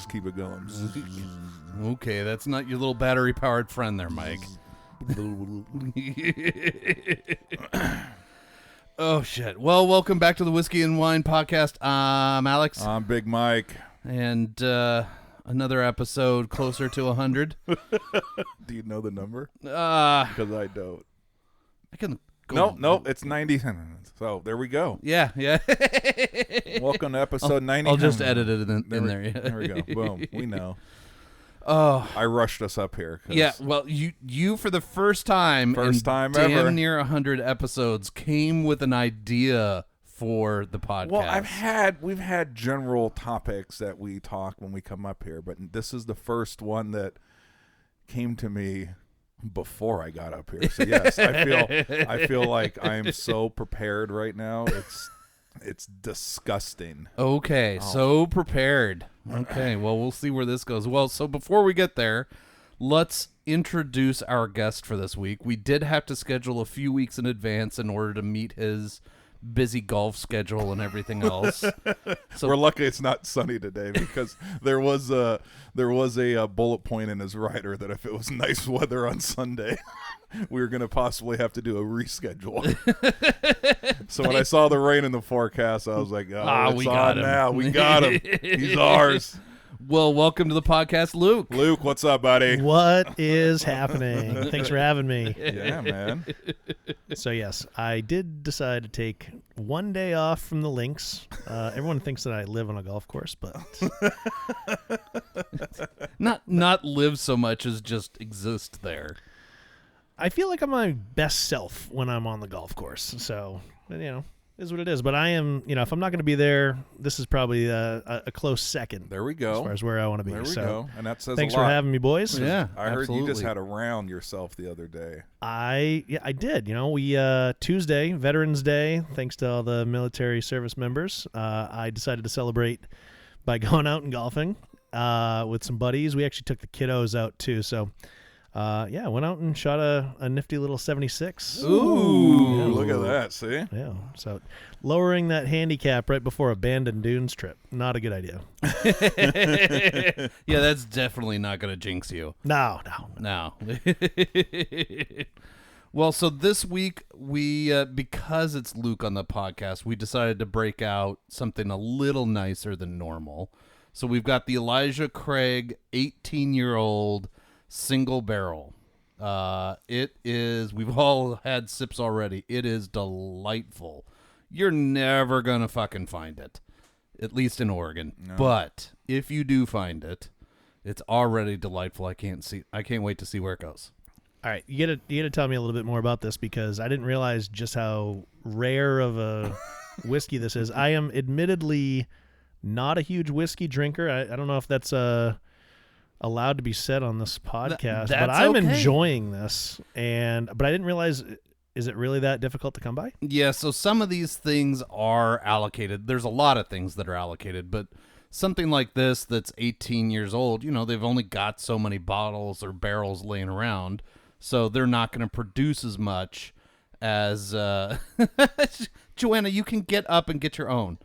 just keep it going. Okay, that's not your little battery-powered friend there, Mike. Oh, shit. Well, welcome back to the Whiskey and Wine podcast. I'm Alex. I'm Big Mike. And another episode closer to 100. Do you know the number? Because I don't. I can go. No, it's 90. So there we go. Yeah. Welcome to episode 90. I'll just edit it in there. Yeah. There we go. Boom. We know. Oh, I rushed us up here. Yeah, well, you for the first time damn ever, near 100 episodes, came with an idea for the podcast. Well, we've had general topics that we talk when we come up here, but this is the first one that came to me before I got up here. So yes, I feel like I'm so prepared right now. It's disgusting. Okay, so prepared. Okay, well, we'll see where this goes. Well, so before we get there, let's introduce our guest for this week. We did have to schedule a few weeks in advance in order to meet his busy golf schedule and everything else. So we're lucky it's not sunny today, because there was a bullet point in his rider that if it was nice weather on Sunday, we were going to possibly have to do a reschedule. So when I saw the rain in the forecast, I was like, it's we got on him. now. We got him. He's ours. Well, welcome to the podcast, Luke. Luke, what's up, buddy? What is happening? Thanks for having me. Yeah, man. So, yes, I did decide to take one day off from the links. Everyone thinks that I live on a golf course, but not live so much as just exist there. I feel like I'm my best self when I'm on the golf course. So, is what it is. But I am, if I'm not going to be there, this is probably a close second. There we go. As far as where I want to be. There we go. And that says thanks a lot. for having me, boys. Yeah, I heard absolutely. you just had a round yourself the other day. I did. We Tuesday, Veterans Day, thanks to all the military service members, I decided to celebrate by going out and golfing with some buddies. We actually took the kiddos out too. So, went out and shot a nifty little 76. Ooh. Yeah. Look at that, see? Yeah. So lowering that handicap right before a Bandon Dunes trip, not a good idea. Yeah, that's definitely not going to jinx you. No. Well, so this week, we because it's Luke on the podcast, we decided to break out something a little nicer than normal. So we've got the Elijah Craig 18-year-old single barrel. It is, we've all had sips already. It is delightful. You're never going to fucking find it, at least in Oregon. No. But if you do find it, it's already delightful. I can't wait to see where it goes. All right, you gotta tell me a little bit more about this, because I didn't realize just how rare of a whiskey this is. I am admittedly not a huge whiskey drinker. I don't know if that's allowed to be said on this podcast, but I'm enjoying this. But I didn't realize, is it really that difficult to come by? Yeah, so some of these things are allocated. There's a lot of things that are allocated, but something like this that's 18 years old, they've only got so many bottles or barrels laying around, so they're not going to produce as much as Joanna, you can get up and get your own.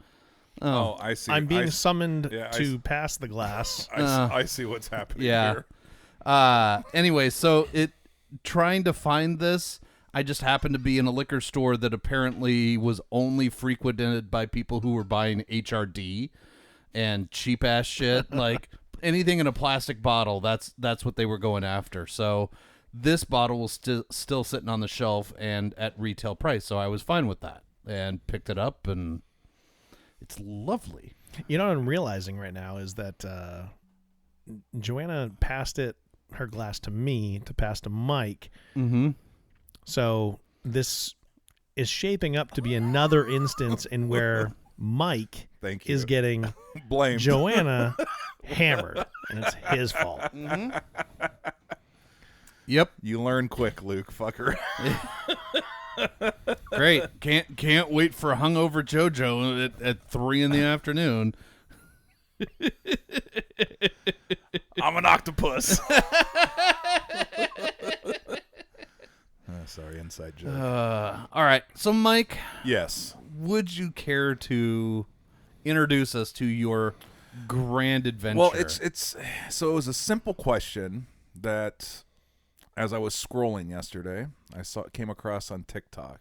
Oh, I see. I'm being summoned to pass the glass. I see what's happening here. Anyway, so trying to find this, I just happened to be in a liquor store that apparently was only frequented by people who were buying HRD and cheap ass shit, like anything in a plastic bottle. That's what they were going after. So this bottle was still sitting on the shelf and at retail price. So I was fine with that and picked it up, and it's lovely. What I'm realizing right now is that Joanna passed her glass to me to pass to Mike. Mm-hmm. So this is shaping up to be another instance in where Mike is getting blamed. Joanna hammered, and it's his fault. Mm-hmm. Yep. You learn quick, Luke, fucker. Great. Can't wait for hungover JoJo at 3 p.m. I'm an octopus. Sorry, inside joke. All right. So, Mike. Yes. Would you care to introduce us to your grand adventure. Well, it's so it was a simple question that, as I was scrolling yesterday, came across on TikTok,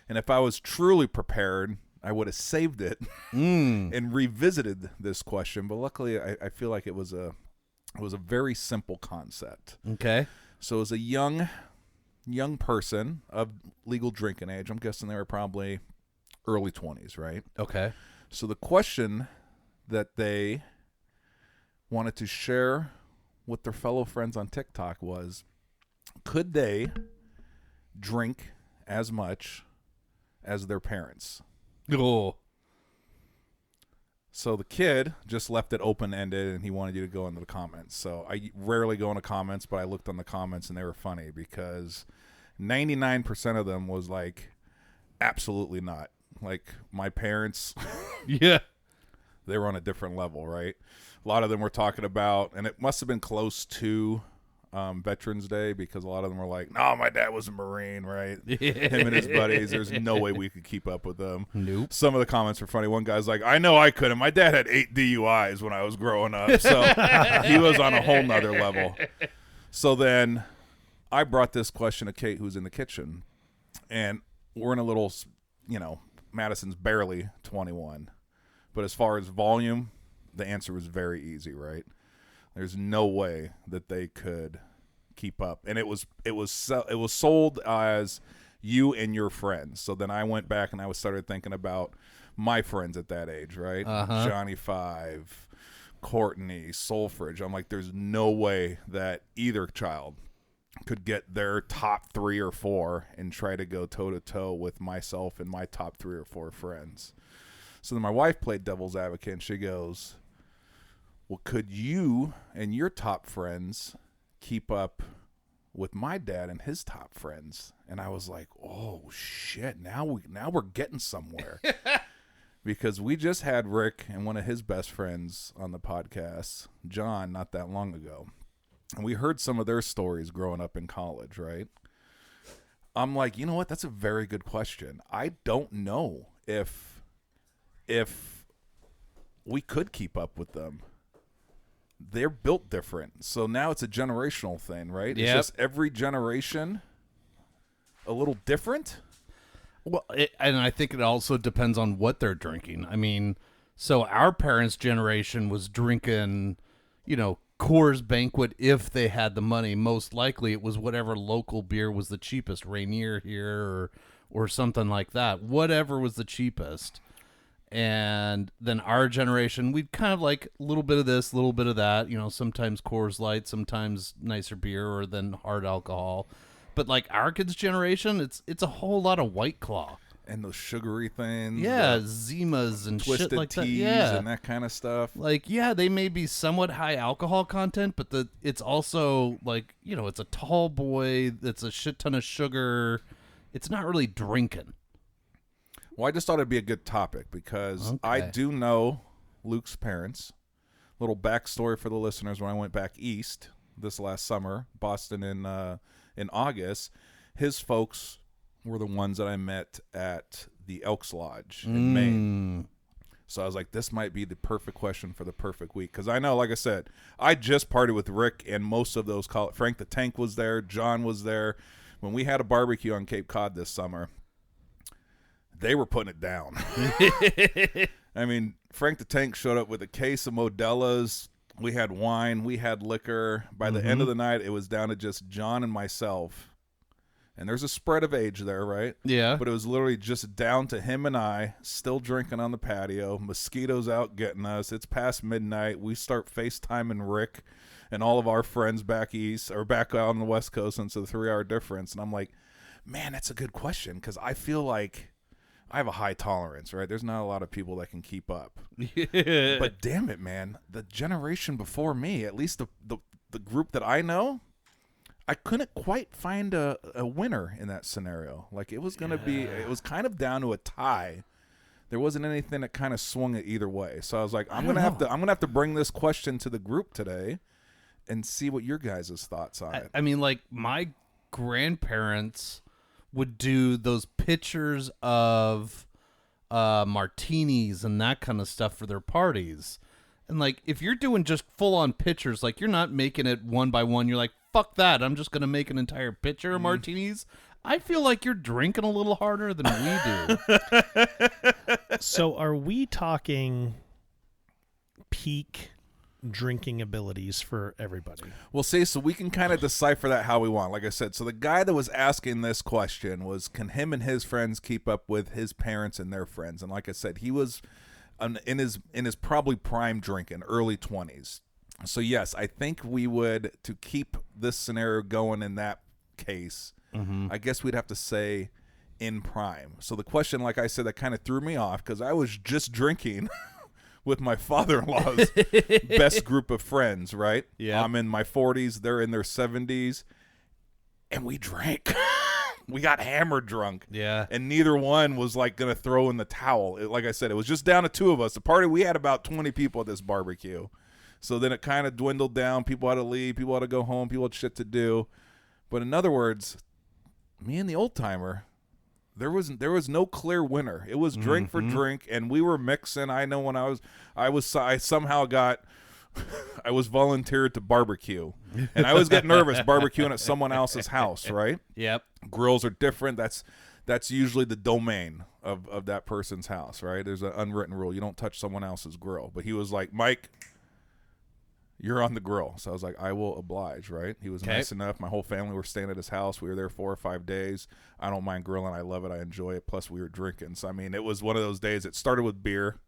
and if I was truly prepared, I would have saved it and revisited this question. But luckily, I feel like it was a very simple concept. Okay. So it was a young person of legal drinking age. I'm guessing they were probably early 20s, right? Okay. So the question that they wanted to share with their fellow friends on TikTok was, could they drink as much as their parents? Oh. So the kid just left it open-ended, and he wanted you to go into the comments. So I rarely go into comments, but I looked on the comments, and they were funny because 99% of them was like, absolutely not. Like, my parents, Yeah. they were on a different level, right? A lot of them were talking about, and it must have been close to Veterans Day, because a lot of them were like, no, my dad was a Marine, right? Him and his buddies, there's no way we could keep up with them. Nope. Some of the comments were funny. One guy's like, I know I couldn't. My dad had 8 DUIs when I was growing up, so he was on a whole nother level. So then I brought this question to Kate, who's in the kitchen, and we're in a little, Madison's barely 21. But as far as volume, the answer was very easy, right? There's no way that they could keep up, and it was sold as you and your friends. So then I went back and I started thinking about my friends at that age, right? Johnny Five, Courtney, Solfridge. I'm like, there's no way that either child could get their top 3 or 4 and try to go toe to toe with myself and my top 3 or 4 friends. So then my wife played devil's advocate, and she goes, well, could you and your top friends keep up with my dad and his top friends? And I was like, oh shit, now we're getting somewhere. Because we just had Rick and one of his best friends on the podcast, John, not that long ago. And we heard some of their stories growing up in college, right? I'm like, you know what? That's a very good question. I don't know if we could keep up with them. They're built different. So now it's a generational thing, right? Yep. It's just every generation a little different. Well, and I think it also depends on what they're drinking. I mean, so our parents' generation was drinking, Coors Banquet if they had the money. Most likely it was whatever local beer was the cheapest, Rainier here or something like that. Whatever was the cheapest. And then our generation, we'd kind of like a little bit of this, a little bit of that, sometimes Coors Light, sometimes nicer beer, or then hard alcohol. But like our kids' generation, it's a whole lot of White Claw. And those sugary things. Yeah, Zimas and twisted shit like teas that. Yeah. and that kind of stuff. Like, yeah, they may be somewhat high alcohol content, but it's also like, it's a tall boy, it's a shit ton of sugar. It's not really drinking. Well, I just thought it'd be a good topic because I do know Luke's parents. Little backstory for the listeners: when I went back east this last summer, Boston in August, his folks were the ones that I met at the Elks Lodge in Maine. So I was like, this might be the perfect question for the perfect week. Because I know, like I said, I just partied with Rick and most of those Frank the Tank was there. John was there. When we had a barbecue on Cape Cod this summer, they were putting it down. I mean, Frank the Tank showed up with a case of Modelo's. We had wine. We had liquor. By the end of the night, it was down to just John and myself. And there's a spread of age there, right? Yeah. But it was literally just down to him and I, still drinking on the patio. Mosquitoes out getting us. It's past midnight. We start FaceTiming Rick and all of our friends back east, or back out on the West Coast, since the 3-hour difference. And I'm like, man, that's a good question, because I feel like I have a high tolerance, right? There's not a lot of people that can keep up. Yeah. But damn it, man, the generation before me, at least the group that I know, I couldn't quite find a winner in that scenario. Like, it was going to be, it was kind of down to a tie. There wasn't anything that kind of swung it either way. So I was like, I'm going to have to bring this question to the group today and see what your guys' thoughts on it. I mean, like, my grandparents would do those pictures of martinis and that kind of stuff for their parties. And like, if you're doing just full on pitchers, like you're not making it one by one. You're like, fuck that. I'm just going to make an entire pitcher of martinis. I feel like you're drinking a little harder than we do. So are we talking peak drinking abilities for everybody? Well, see, so we can kind of decipher that how we want. Like I said, so the guy that was asking this question was, can him and his friends keep up with his parents and their friends? And like I said, he was in his probably prime drinking, early 20s. So yes, I think we would, to keep this scenario going in that case, I guess we'd have to say in prime. So the question, like I said, that kind of threw me off because I was just drinking with my father-in-law's best group of friends, right? Yeah. I'm in my 40s, they're in their 70s, and we drank. We got hammered drunk. Yeah. And neither one was like going to throw in the towel. Like I said, it was just down to two of us. The party, we had about 20 people at this barbecue. So then it kind of dwindled down. People had to leave. People had to go home. People had shit to do. But in other words, me and the old timer, there was no clear winner. It was drink for drink, and we were mixing. I know when I somehow got, I was volunteered to barbecue, and I always get nervous barbecuing at someone else's house, right? Yep. Grills are different. That's usually the domain of that person's house, right? There's an unwritten rule. You don't touch someone else's grill. But he was like, Mike, you're on the grill. So I was like, I will oblige, right? He was nice enough. My whole family were staying at his house. We were there 4 or 5 days. I don't mind grilling. I love it. I enjoy it. Plus, we were drinking. So, I mean, it was one of those days. It started with beer.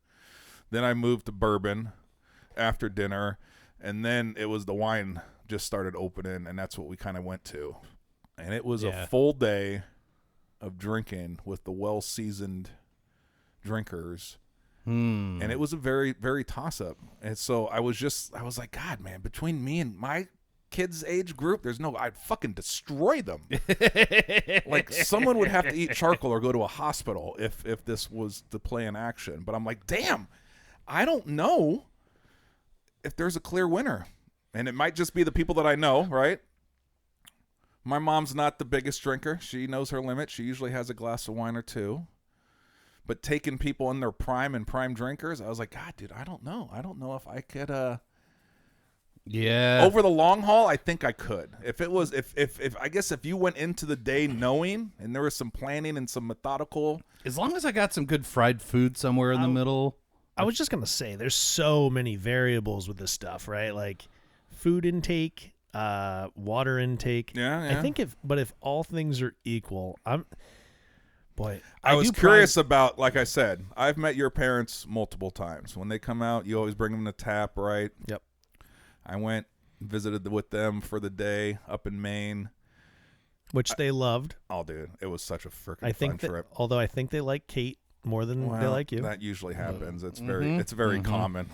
Then I moved to bourbon after dinner. And then it was the wine just started opening, and that's what we kind of went to. And it was a full day of drinking with the well-seasoned drinkers. And it was a very, very toss-up. And so I was like, God, man, between me and my kids' age group, I'd fucking destroy them. Like, someone would have to eat charcoal or go to a hospital if this was the play in action. But I'm like, damn, I don't know if there's a clear winner. And it might just be the people that I know, right? My mom's not the biggest drinker. She knows her limit. She usually has a glass of wine or two. But taking people in their prime and prime drinkers, I was like, God, dude, I don't know. I don't know if I could. Yeah. Over the long haul, I think I could. If it was, if I guess if you went into the day knowing and there was some planning and some methodical. As long as I got some good fried food somewhere in the middle. I was just going to say, there's so many variables with this stuff, right? Like food intake, water intake. Yeah. I think if all things are equal, I was curious about, like I said, I've met your parents multiple times. When they come out, you always bring them to tap, right? Yep. I went and visited with them for the day up in Maine. Which they loved. Oh, dude, it was such a freaking fun trip. Although I think they like Kate more than they like you. That usually happens. It's very common.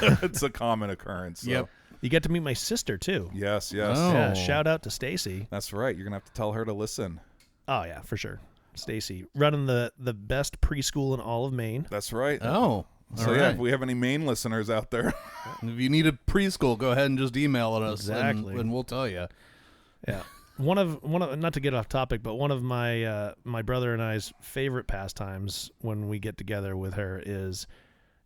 It's a common occurrence. So. Yep. You get to meet my sister, too. Yes. Oh. Yeah, shout out to Stacy. That's right. You're going to have to tell her to listen. Oh, yeah, for sure. Stacy, running the best preschool in all of Maine. That's right. Oh. So, yeah, if we have any Maine listeners out there. If you need a preschool, go ahead and just email us. Exactly. And we'll tell you. Yeah. One of not to get off topic, but one of my my brother and I's favorite pastimes when we get together with her is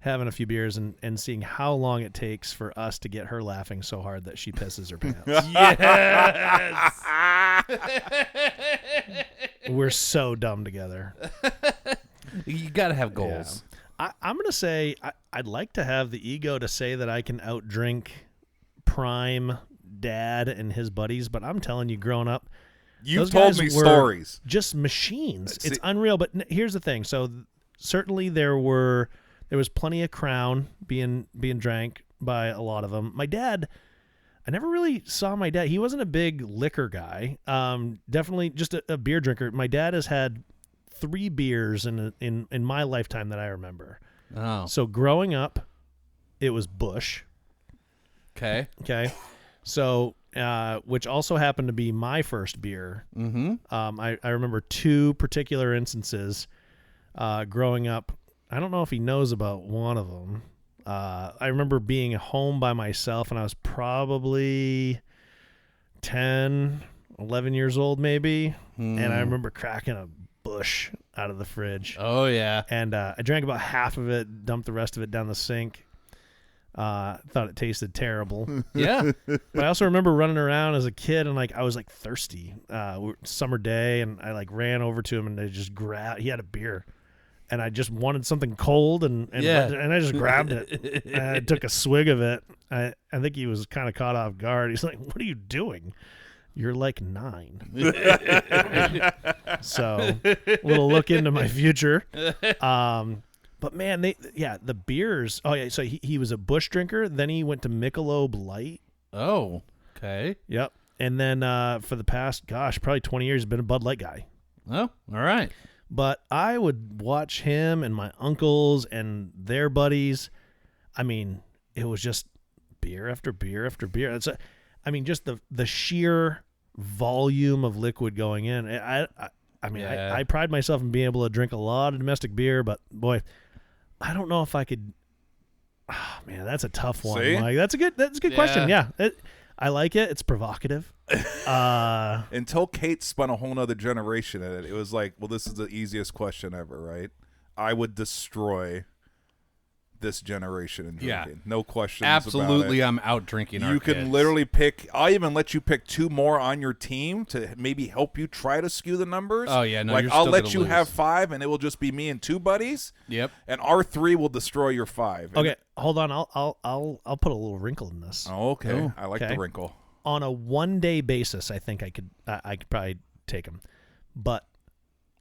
having a few beers and seeing how long it takes for us to get her laughing so hard that she pisses her pants. Yes. We're so dumb together. You got to have goals. Yeah. I'm going to say I'd like to have the ego to say that I can outdrink prime dad and his buddies, but I'm telling you, growing up, You've told me stories. Just machines. It's unreal. But here's the thing. So certainly there was plenty of Crown being drank by a lot of them. My dad, I never really saw my dad. He wasn't a big liquor guy. Definitely just a beer drinker. My dad has had 3 beers in my lifetime that I remember. Oh. So growing up, it was Busch. Okay. So, which also happened to be my first beer. Mm-hmm. I remember 2 particular instances growing up. I don't know if he knows about one of them. I remember being home by myself, and I was probably 10, 11 years old maybe, and I remember cracking a Busch out of the fridge. Oh, yeah. And I drank about half of it, dumped the rest of it down the sink. Thought it tasted terrible. Yeah. But I also remember running around as a kid and I was thirsty. Summer day, and I ran over to him and I just grabbed. He had a beer, and I just wanted something cold and I just grabbed it. And I took a swig of it. I think he was kind of caught off guard. He's like, "What are you doing? You're like 9." So a little look into my future. But man, the beers. Oh yeah, so he was a Busch drinker. Then he went to Michelob Light. Oh, okay. Yep. And then for the past, probably 20 years, been a Bud Light guy. Oh, all right. But I would watch him and my uncles and their buddies. I mean, it was just beer after beer after beer. Just the sheer volume of liquid going in. I pride myself in being able to drink a lot of domestic beer, but boy, I don't know if I could. Oh, man, that's a tough one. See? Like, that's a good question. Yeah, I like it. It's provocative. Until Kate spun a whole nother generation in it, it was like, well, this is the easiest question ever, right? I would destroy this generation in drinking. Yeah. No questions Absolutely, about it. I'm out drinking our You kids. can literally pick. I'll even let you pick 2 more on your team to maybe help you try to skew the numbers. Oh, yeah, no, like you're I'll still let gonna you lose. have 5, and it will just be me and 2 buddies. Yep. And our 3 will destroy your 5. Okay, hold on. I'll put a little wrinkle in this. Oh, okay. Oh, I like okay. the wrinkle. On a 1-day basis, I think I could probably take them. But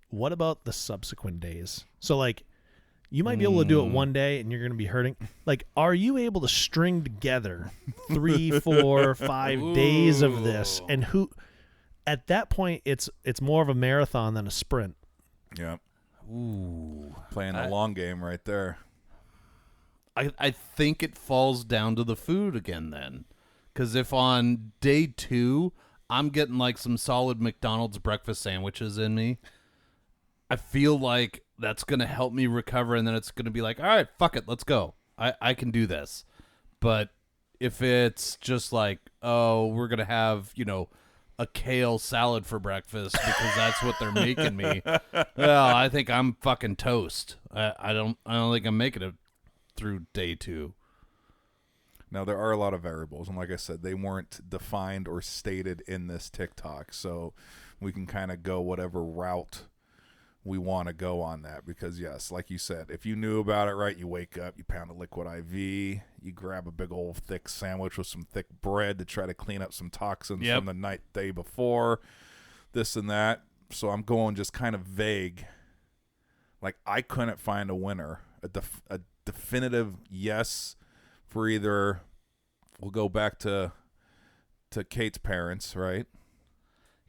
what about the subsequent days? So you might be able to do it one day and you're going to be hurting. Are you able to string together 3, 4, 5 days of this? And at that point, it's more of a marathon than a sprint. Yeah. Ooh. Playing the long game right there. I think it falls down to the food again then. Because if on day 2, I'm getting some solid McDonald's breakfast sandwiches in me, I feel like that's going to help me recover, and then it's going to be like, all right, fuck it, let's go. I can do this. But if it's just we're going to have, a kale salad for breakfast because that's what they're making me, well, I think I'm fucking toast. I don't think I'm making it through day 2. Now, there are a lot of variables, and like I said, they weren't defined or stated in this TikTok, so we can kind of go whatever route we want to go on that because, yes, like you said, if you knew about it, right, you wake up, you pound a liquid IV, you grab a big old thick sandwich with some thick bread to try to clean up some toxins from the day before, this and that. So I'm going just kind of vague. I couldn't find a winner, a definitive yes for either. We'll go back to Kate's parents, right?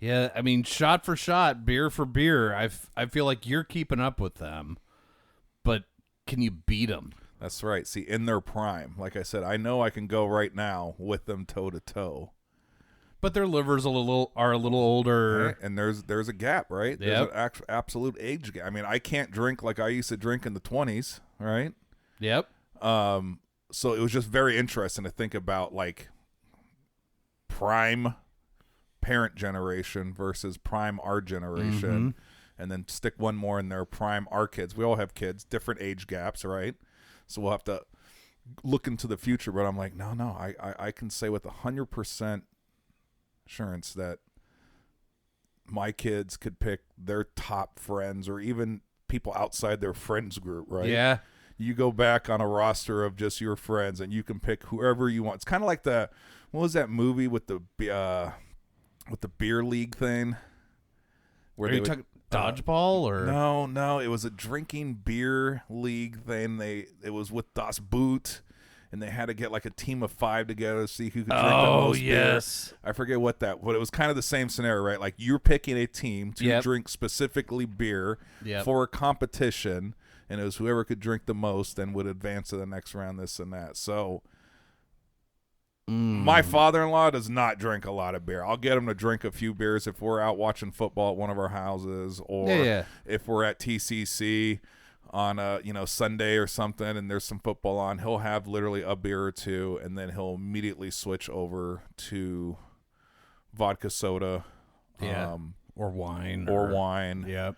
Yeah, I mean, shot for shot, beer for beer. I feel like you're keeping up with them, but can you beat them? That's right. See, in their prime, like I said, I know I can go right now with them toe to toe. But their livers are a little older, right? And there's a gap, right? There's an absolute age gap. I mean, I can't drink like I used to drink in the 20s, right? Yep. So it was just very interesting to think about prime parent generation versus prime our generation, and then stick one more in there, prime our kids. We all have kids, different age gaps, right? So we'll have to look into the future. But I'm like, no, I can say with 100% assurance that my kids could pick their top friends or even people outside their friends group, right? Yeah. You go back on a roster of just your friends and you can pick whoever you want. It's kind of like what was that movie with the beer league thing? Are you talking dodgeball or? No, it was a drinking beer league thing. It was with Das Boot, and they had to get a team of 5 together to see who could drink the most yes. beer. I forget but it was kind of the same scenario, right? You're picking a team to drink specifically beer for a competition, and it was whoever could drink the most and would advance to the next round, this and that. So my father-in-law does not drink a lot of beer. I'll get him to drink a few beers if we're out watching football at one of our houses, or if we're at TCC on a Sunday or something and there's some football on. He'll have literally a beer or 2, and then he'll immediately switch over to vodka soda, or wine, or wine. Yep.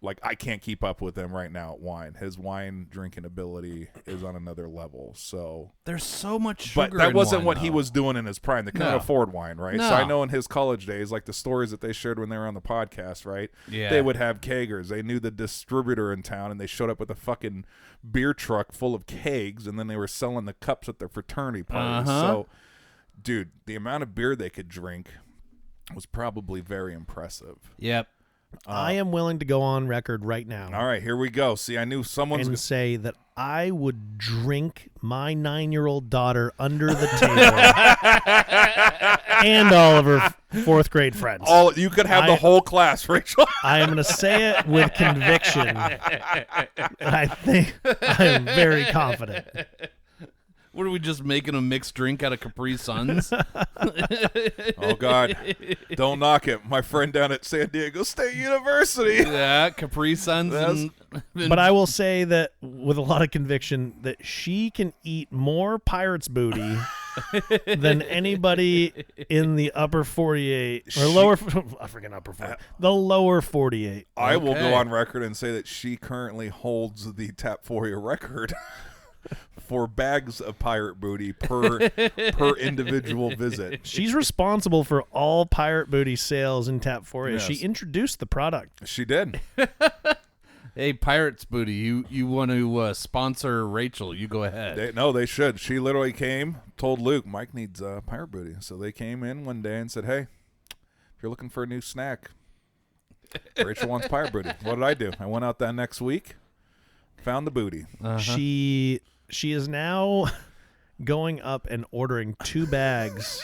like I can't keep up with him right now at Whine. His wine drinking ability is on another level. So there's so much sugar. But that in wasn't wine, what he though. was doing in his prime. They couldn't No. afford wine, right? No. So I know in his college days, like the stories that they shared when they were on the podcast, right? Yeah. They would have kegers. They knew the distributor in town, and they showed up with a fucking beer truck full of kegs, and then they were selling the cups at their fraternity parties. So, dude, the amount of beer they could drink was probably very impressive. Yep. I am willing to go on record right now All right, here we go. See, I knew someone's and say that I would drink my 9-year-old daughter under the table and all of her fourth grade friends. you could have the whole class, Rachel. I am going to say it with conviction. I think I am very confident. What are we just making a mixed drink out of Capri Suns? Oh, God. Don't knock it. My friend down at San Diego State University. Yeah, Capri Suns. And But I will say that with a lot of conviction that she can eat more pirate's booty than anybody in the upper 48 or lower. I forget upper 48. The lower 48. I will Okay. go on record and say that she currently holds the Tapphoria record for bags of pirate booty per individual visit. She's responsible for all pirate booty sales in Tapphoria. Yes. She introduced the product. She did. hey, Pirates Booty, you want to sponsor Rachel? You go ahead. They should. She literally came, told Luke, Mike needs pirate booty. So they came in one day and said, hey, if you're looking for a new snack, Rachel wants pirate booty. What did I do? I went out that next week, found the booty. She is now going up and ordering 2 bags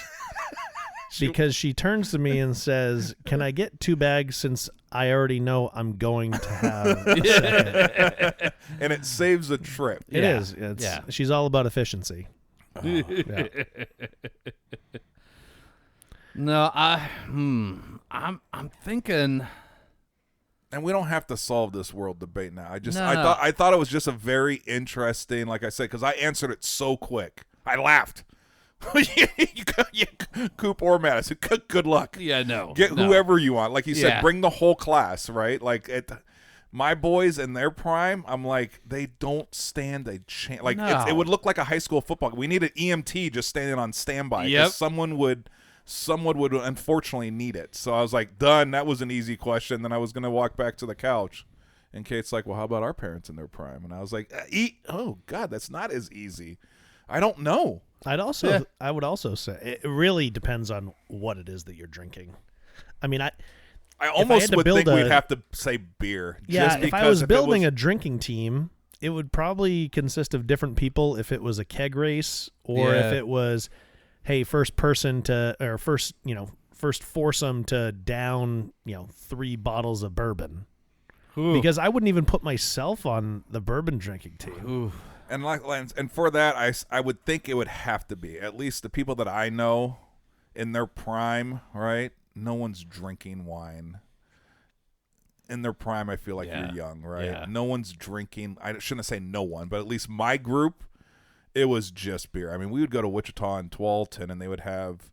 because she turns to me and says, "Can I get 2 bags since I already know I'm going to have a second?" And it saves a trip. It Yeah. is. Yeah. She's all about efficiency. Yeah. No, I'm thinking. And we don't have to solve this world debate now. No. I thought it was just a very interesting, like I said, because I answered it so quick. I laughed. Coop or Madison, good luck. Yeah, no. Get no. whoever you want. Like you said, Yeah. bring the whole class, right? Like my boys in their prime, I'm like, they don't stand a chance. Like No. it would look like a high school football. We need an EMT just standing on standby. 'Cause Yep. someone would unfortunately need it. So I was like, done. That was an easy question. Then I was going to walk back to the couch. And Kate's like, well, how about our parents in their prime? And I was like, oh, God, that's not as easy. I don't know. I would also say it really depends on what it is that you're drinking. I mean, I almost to would build think we'd have to say beer. Yeah, just if I because was it building a drinking team, it would probably consist of different people if it was a keg race or Yeah. if it was, hey, first foursome to down, 3 bottles of bourbon. Ooh. Because I wouldn't even put myself on the bourbon drinking team. Ooh. And for that, I would think it would have to be at least the people that I know in their prime, right? No one's drinking wine. In their prime, I feel like Yeah. you're young, right? Yeah. No one's drinking. I shouldn't say no one, but at least my group, it was just beer. I mean, we would go to Wichita and Tualatin, and they would have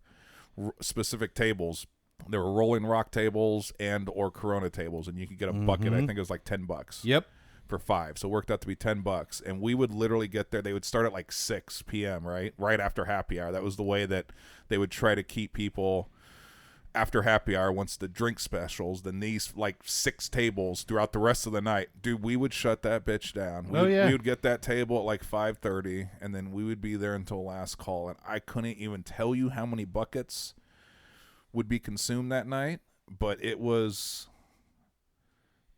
specific tables. There were Rolling Rock tables and or Corona tables, and you could get a bucket. I think it was like $10. Yep. For 5, so it worked out to be $10, and we would literally get there. They would start at like 6 p.m. right after happy hour. That was the way that they would try to keep people after happy hour. Once the drink specials, then these like 6 tables throughout the rest of the night, dude. We would shut that bitch down. We would get that table at like 5:30, and then we would be there until last call. And I couldn't even tell you how many buckets would be consumed that night, but it was.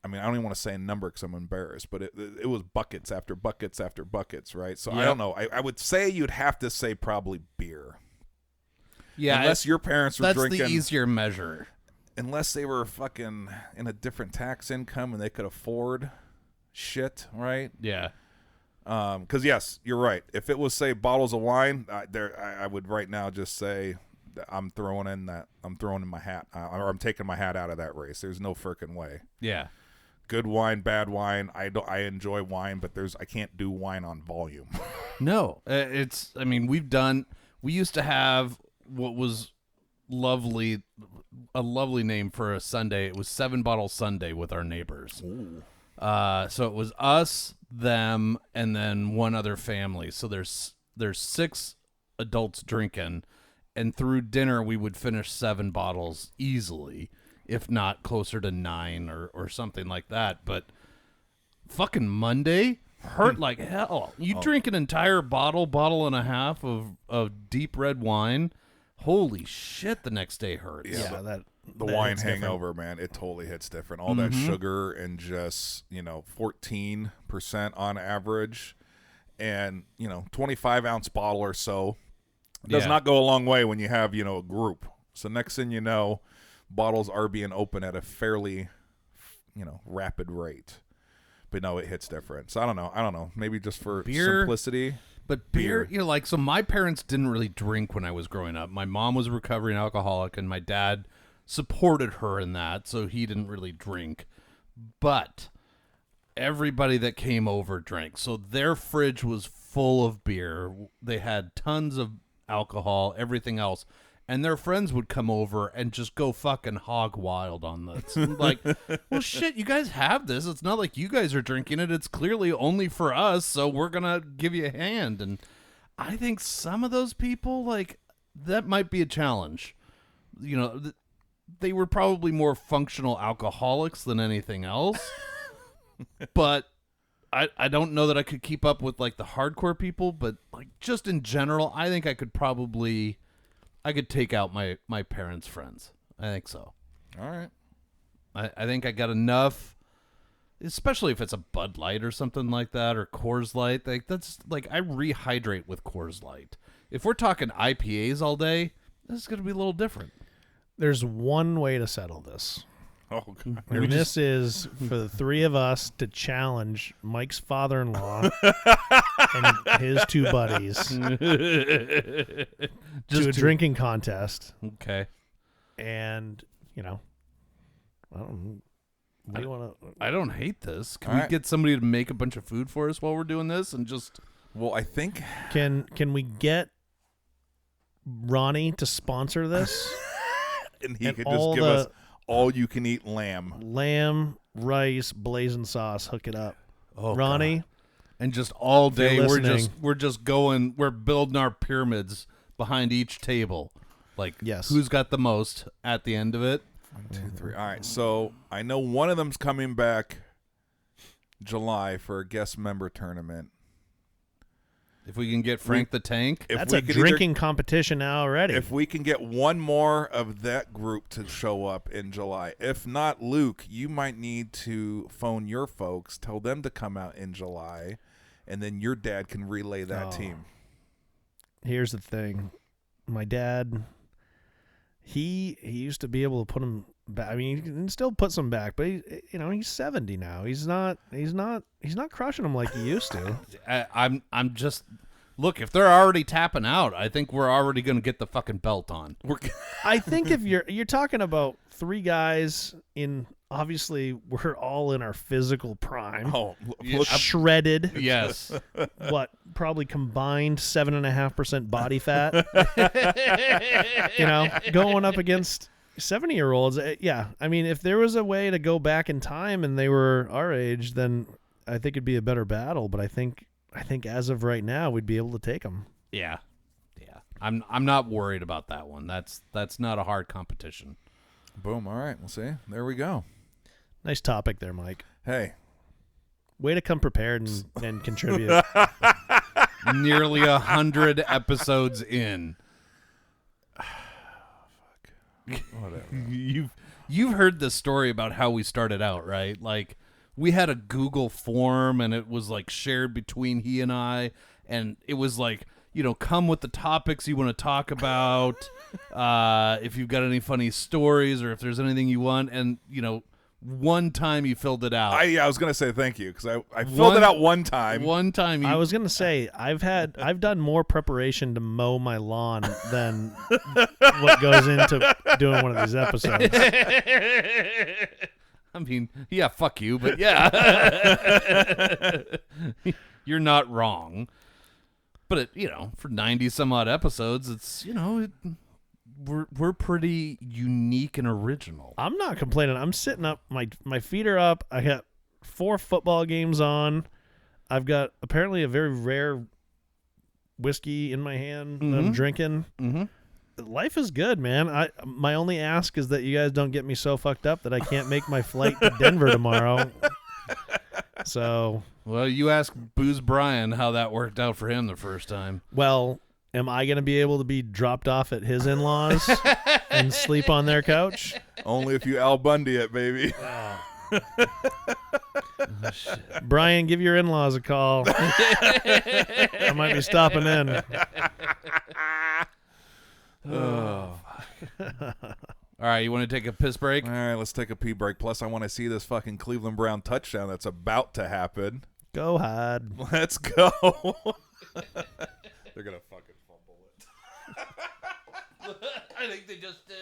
I mean, I don't even want to say a number because I'm embarrassed, but it was buckets after buckets after buckets, right? So I don't know. I would say you'd have to say probably beer. Yeah. Unless your parents were that's drinking. the easier measure. Unless they were fucking in a different tax income and they could afford shit, right? Yeah. Because, yes, you're right. If it was, say, bottles of wine, I would right now just say I'm throwing in my hat, or I'm taking my hat out of that race. There's no frickin' way. Yeah. Good wine, bad wine. I enjoy wine, but I can't do wine on volume. No, we used to have what was a lovely name for a Sunday. It was 7-bottle Sunday with our neighbors. Ooh. So it was us, them, and then one other family. So there's 6 adults drinking, and through dinner we would finish 7 bottles easily, if not closer to 9 or something like that. But fucking Monday hurt like hell. You drink an entire bottle and a half of deep red wine. Holy shit, the next day hurts. Yeah, the wine hangover, man, it totally hits different. All that sugar and just, 14% on average, and 25-ounce bottle or so does not go a long way when you have a group. So next thing you know, bottles are being open at a fairly rapid rate. But no, it hits different. So I don't know. Maybe just for simplicity. But beer, so my parents didn't really drink when I was growing up. My mom was a recovering alcoholic, and my dad supported her in that, so he didn't really drink. But everybody that came over drank. So their fridge was full of beer. They had tons of alcohol, everything else. And their friends would come over and just go fucking hog wild on this. Like, well, shit, you guys have this. It's not like you guys are drinking it. It's clearly only for us, so we're going to give you a hand. And I think some of those people, that might be a challenge. They were probably more functional alcoholics than anything else. But I don't know that I could keep up with, the hardcore people. But, just in general, I think I could probably... I could take out my parents' friends. I think so. All right. I think I got enough, especially if it's a Bud Light or something like that, or Coors Light. I rehydrate with Coors Light. If we're talking IPAs all day, this is going to be a little different. There's one way to settle this. Oh, God. And this is for the 3 of us to challenge Mike's father-in-law and his 2 buddies to a drinking contest. Okay. And, I don't hate this. Can we get somebody to make a bunch of food for us while we're doing this and just... Well, I think... Can we get Ronnie to sponsor this? and he could just give us all-you-can-eat lamb, rice, blazing sauce. Hook it up, Ronnie. God. And just all day we're just going. We're building our pyramids behind each table. Who's got the most at the end of it? 1, 2, 3. All right. So I know one of them's coming back July for a guest member tournament. If we can get Frank the Tank. That's a drinking competition now already. If we can get one more of that group to show up in July. If not, Luke, you might need to phone your folks, tell them to come out in July, and then your dad can relay that team. Here's the thing. My dad, he used to be able to put them back. I mean, he can still put some back, but he's 70 now. He's not crushing them like he used to. I'm just look. If they're already tapping out, I think we're already going to get the fucking belt on. I think if you're talking about 3 guys in. Obviously, we're all in our physical prime. Oh, shredded. Yes. What? Probably combined 7.5% body fat. Going up against 70-year-olds. Yeah. I mean, if there was a way to go back in time and they were our age, then I think it'd be a better battle. But I think as of right now, we'd be able to take them. Yeah. Yeah. I'm not worried about that one. That's not a hard competition. Boom. All right. We'll see. There we go. Nice topic there, Mike. Hey. Way to come prepared and contribute. Nearly 100 episodes in. Fuck. Whatever. You've heard this story about how we started out, right? We had a Google form, and it was shared between he and I, and it was come with the topics you want to talk about, if you've got any funny stories or if there's anything you want. And, one time you filled it out. I was going to say thank you because I filled it out one time. One time. I was going to say I've done more preparation to mow my lawn than what goes into doing one of these episodes. I mean, yeah, fuck you, but yeah. You're not wrong. But, for 90 some odd episodes, it's, we're pretty unique and original. I'm not complaining. I'm sitting up. My feet are up. I got 4 football games on. I've got apparently a very rare whiskey in my hand that I'm drinking. Mm-hmm. Life is good, man. My only ask is that you guys don't get me so fucked up that I can't make my flight to Denver tomorrow. So, well, you ask Booze Brian how that worked out for him the first time. well, am I going to be able to be dropped off at his in-laws and sleep on their couch? Only if you Al Bundy it, baby. Brian, give your in-laws a call. I might be stopping in. Oh. All right, you want to take a piss break? All right, let's take a pee break. Plus, I want to see this fucking Cleveland Brown touchdown that's about to happen. Go ahead. Let's go. They're going to fucking fumble it. I think they just did.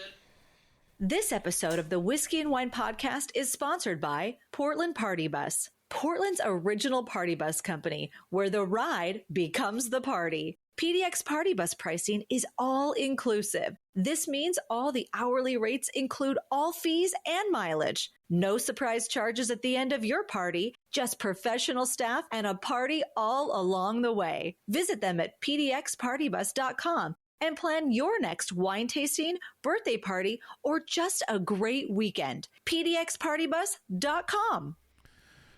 This episode of the Whiskey and Wine podcast is sponsored by Portland Party Bus, Portland's original party bus company, where the ride becomes the party. PDX Party Bus pricing is all inclusive. This means all the hourly rates include all fees and mileage. No surprise charges at the end of your party, just professional staff and a party all along the way. Visit them at pdxpartybus.com and plan your next wine tasting, birthday party, or just a great weekend. pdxpartybus.com.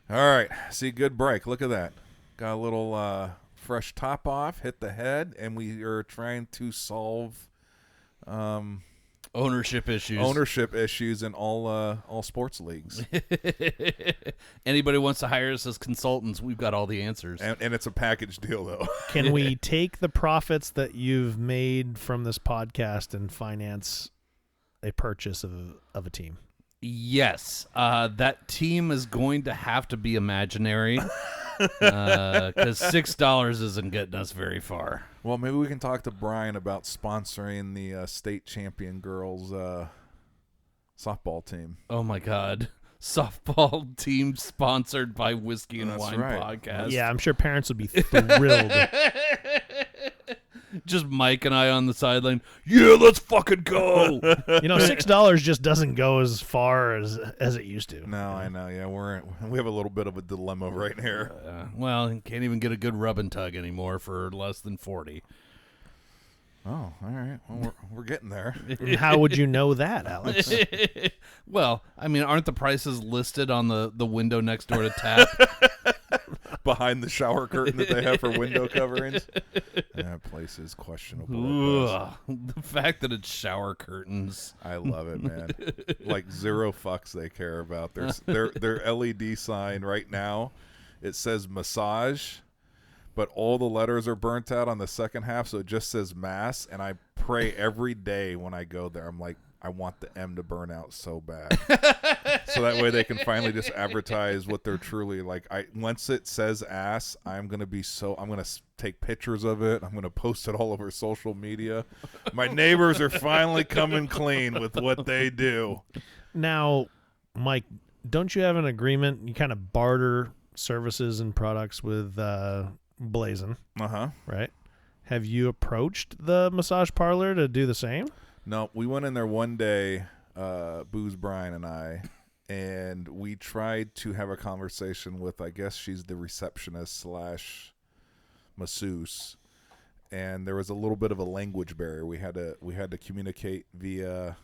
All right. See, good break. Look at that. Got a little fresh top off, hit the head, and we are trying to solve ownership issues in all sports leagues. Anybody wants to hire us as consultants, we've got all the answers. And it's a package deal, though. Can we take the profits that you've made from this podcast and finance a purchase of a team? Yes. That team is going to have to be imaginary because $6 isn't getting us very far. Well, maybe we can talk to Brian about sponsoring the state champion girls softball team. Oh, my God. Softball team sponsored by Whiskey and That's Wine right. podcast. Yeah, I'm sure parents would be thrilled. Just Mike and I on the sideline. Yeah, let's fucking go. $6 just doesn't go as far as it used to. No, I know. Yeah, we have a little bit of a dilemma right here. Well, can't even get a good rub and tug anymore for less than 40. Oh, all right. Well, we're getting there. And how would you know that, Alex? Well, I mean, aren't the prices listed on the window next door to Tap? Behind the shower curtain that they have for window coverings. That place is questionable. Ugh, the fact that it's shower curtains. I love it, man. Like zero fucks they care about. Their LED sign right now, it says massage, but all the letters are burnt out on the second half, so it just says mass, and I pray every day when I go there. I'm like, I want the M to burn out so bad. So that way they can finally just advertise what they're truly like. Once it says ass, I'm going to take pictures of it. I'm going to post it all over social media. My neighbors are finally coming clean with what they do. Now, Mike, don't you have an agreement? You kind of barter services and products with Blazin', right? Have you approached the massage parlor to do the same? No, we went in there one day, Booze Brian and I, and we tried to have a conversation with, I guess she's the receptionist / masseuse, and there was a little bit of a language barrier. We had to communicate via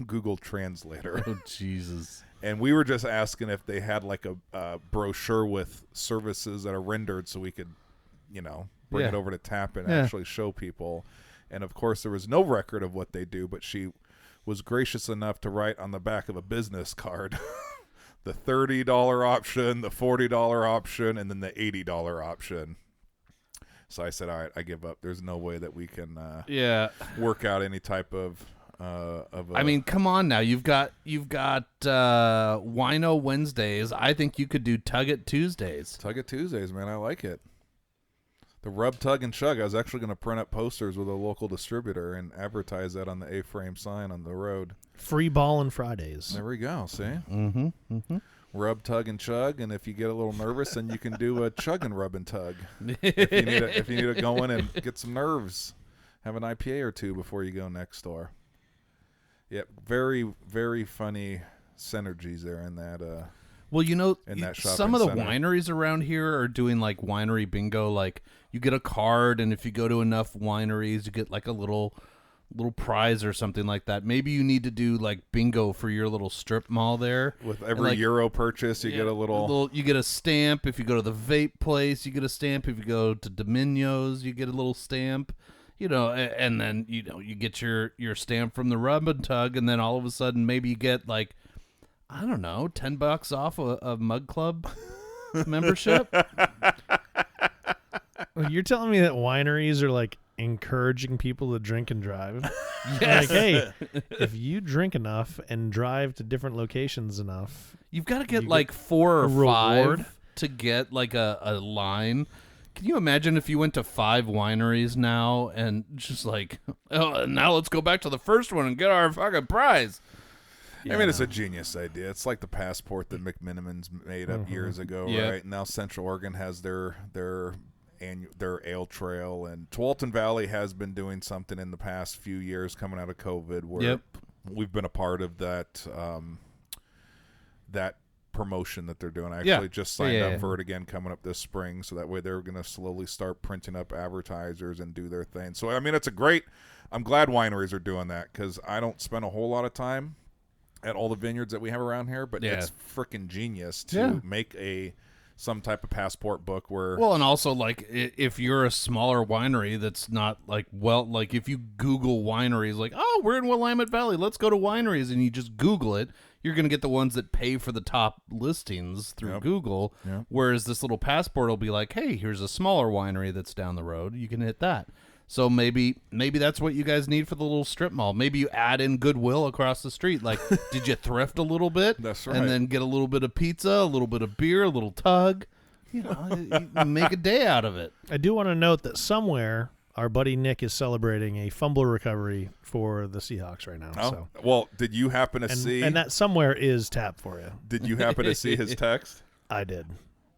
Google Translator. Oh, Jesus. And we were just asking if they had like a brochure with services that are rendered so we could, bring it over to Tap and actually show people. And, of course, there was no record of what they do, but she was gracious enough to write on the back of a business card the $30 option, the $40 option, and then the $80 option. So I said, all right, I give up. There's no way that we can work out any type of I mean, come on now. You've got Wino Wednesdays. I think you could do Tug It Tuesdays. Tug It Tuesdays, man. I like it. The Rub, Tug, and Chug. I was actually going to print up posters with a local distributor and advertise that on the A-frame sign on the road. Free ballin' Fridays. There we go. See? Mm-hmm. Mm-hmm. Rub, tug, and chug. And if you get a little nervous, then you can do a chug and rub and tug. If you need to go in and get some nerves, have an IPA or two before you go next door. Yep, very, very funny synergies there in that. Well, you know, In that some of the shopping center. wineries around here are doing like winery bingo. Like you get a card, and if you go to enough wineries, you get like a little prize or something like that. Maybe you need to do like bingo for your little strip mall there. With every euro purchase, you get a little. You get a stamp. If you go to the vape place, you get a stamp. If you go to Domino's, you get a little stamp. You know, and then you get your stamp from the Rub and Tug, and then all of a sudden maybe you get like, I don't know, $10 off a Mug Club membership. Well, you're telling me that wineries are like encouraging people to drink and drive? Yes. Like, hey, if you drink enough and drive to different locations enough, You've got to get like 4 or a reward 5 to get like a line. Can you imagine if you went to 5 wineries now and just like, oh, now let's go back to the first one and get our fucking prize? I mean, it's a genius idea. It's like the passport that McMinimans made up years ago, Yeah. right? Now Central Oregon has their ale trail, and Tualatin Valley has been doing something in the past few years coming out of COVID where we've been a part of that that promotion that they're doing. I actually just signed up for it again coming up this spring, so that way they're going to slowly start printing up advertisers and do their thing. So, I mean, I'm glad wineries are doing that, because I don't spend a whole lot of time at all the vineyards that we have around here, but it's freaking genius to make some type of passport book where... Well, and also, like, if you're a smaller winery that's not, like, like, if you Google wineries, like, oh, we're in Willamette Valley, let's go to wineries, and you just Google it, you're going to get the ones that pay for the top listings through Google, whereas this little passport will be like, hey, here's a smaller winery that's down the road. You can hit that. So maybe that's what you guys need for the little strip mall. Maybe you add in Goodwill across the street. Like, did you thrift a little bit? That's right. And then get a little bit of pizza, a little bit of beer, a little tug. You know, you make a day out of it. I do want to note that somewhere our buddy Nick is celebrating a fumble recovery for the Seahawks right now. Oh, So. well, did you happen to see... And that somewhere is Tapphoria. Did you happen to see his text? I did.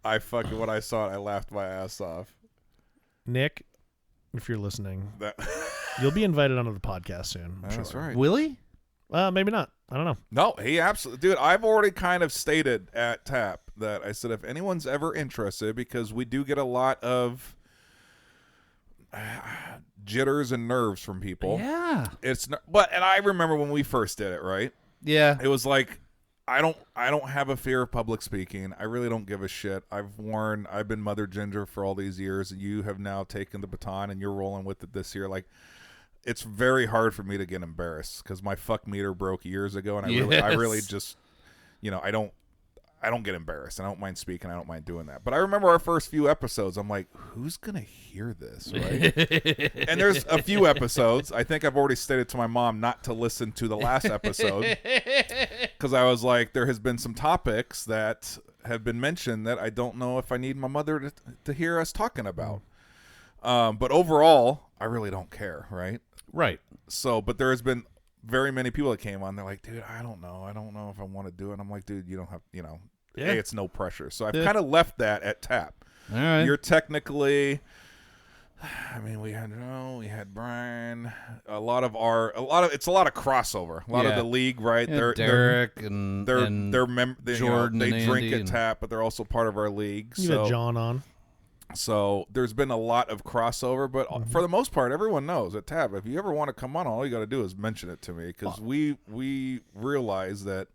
When I saw it, I laughed my ass off. Nick, if you're listening, That you'll be invited onto the podcast soon. That's right. Will he? Maybe not. I don't know. No, he absolutely... Dude, I've already kind of stated at Tap that I said if anyone's ever interested, because we do get a lot of jitters and nerves from people. Yeah. It's not... But, and I remember when we first did it, right? Yeah. It was like... I don't have a fear of public speaking. I really don't give a shit. I've been Mother Ginger for all these years, and you have now taken the baton and you're rolling with it this year. Like, it's very hard for me to get embarrassed because my fuck meter broke years ago, and I really just, I don't get embarrassed, and I don't mind speaking. I don't mind doing that. But I remember our first few episodes. I'm like, who's gonna hear this, right? And there's a few episodes. I think I've already stated to my mom not to listen to the last episode because I was like, there has been some topics that have been mentioned that I don't know if I need my mother to hear us talking about. But overall, I really don't care, right? Right. So, but there has been very many people that came on. They're like, dude, I don't know if I want to do it. And I'm like, dude, you don't have, hey, it's no pressure. So I've kind of left that at Tap. All right. You're technically, I mean, we had Brian, it's a lot of crossover. A lot of the league, right? Yeah, Derek and Jordan, they drink Andy at Tap, but they're also part of our league. You had John on. So there's been a lot of crossover, but for the most part, everyone knows at Tab. If you ever want to come on, all you got to do is mention it to me because we realize that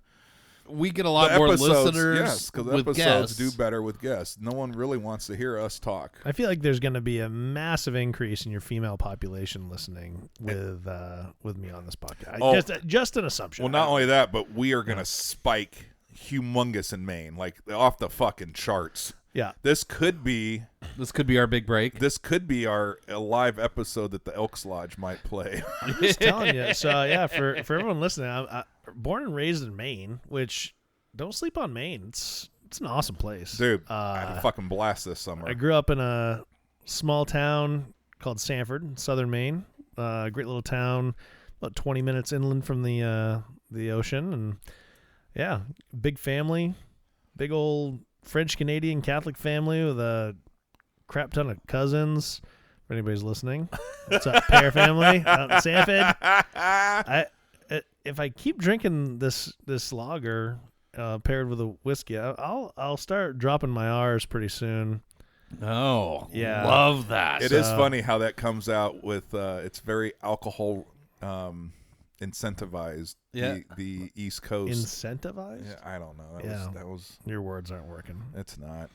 we get a lot more listeners. Yes, because episodes guests. do better with guests. No one really wants to hear us talk. I feel like there's going to be a massive increase in your female population listening with me on this podcast. Just an assumption. Well, not only that, but we are going to spike humongous in Maine, like off the fucking charts. Yeah. This could be our big break. This could be a live episode that the Elks Lodge might play. I'm just telling you. So, yeah, for everyone listening, I'm born and raised in Maine, which don't sleep on Maine. It's an awesome place. Dude, I had a fucking blast this summer. I grew up in a small town called Sanford in southern Maine. Great little town, about 20 minutes inland from the ocean. And, yeah, big family, big old French-Canadian Catholic family with a crap ton of cousins. If anybody's listening, what's up, Pear family out in Sanford? if I keep drinking this lager paired with a whiskey, I'll start dropping my R's pretty soon. Oh, yeah, love that. It is funny how that comes out with it's very alcohol incentivized. Yeah. The East Coast Incentivized? Yeah, I don't know. That was your words aren't working. It's not.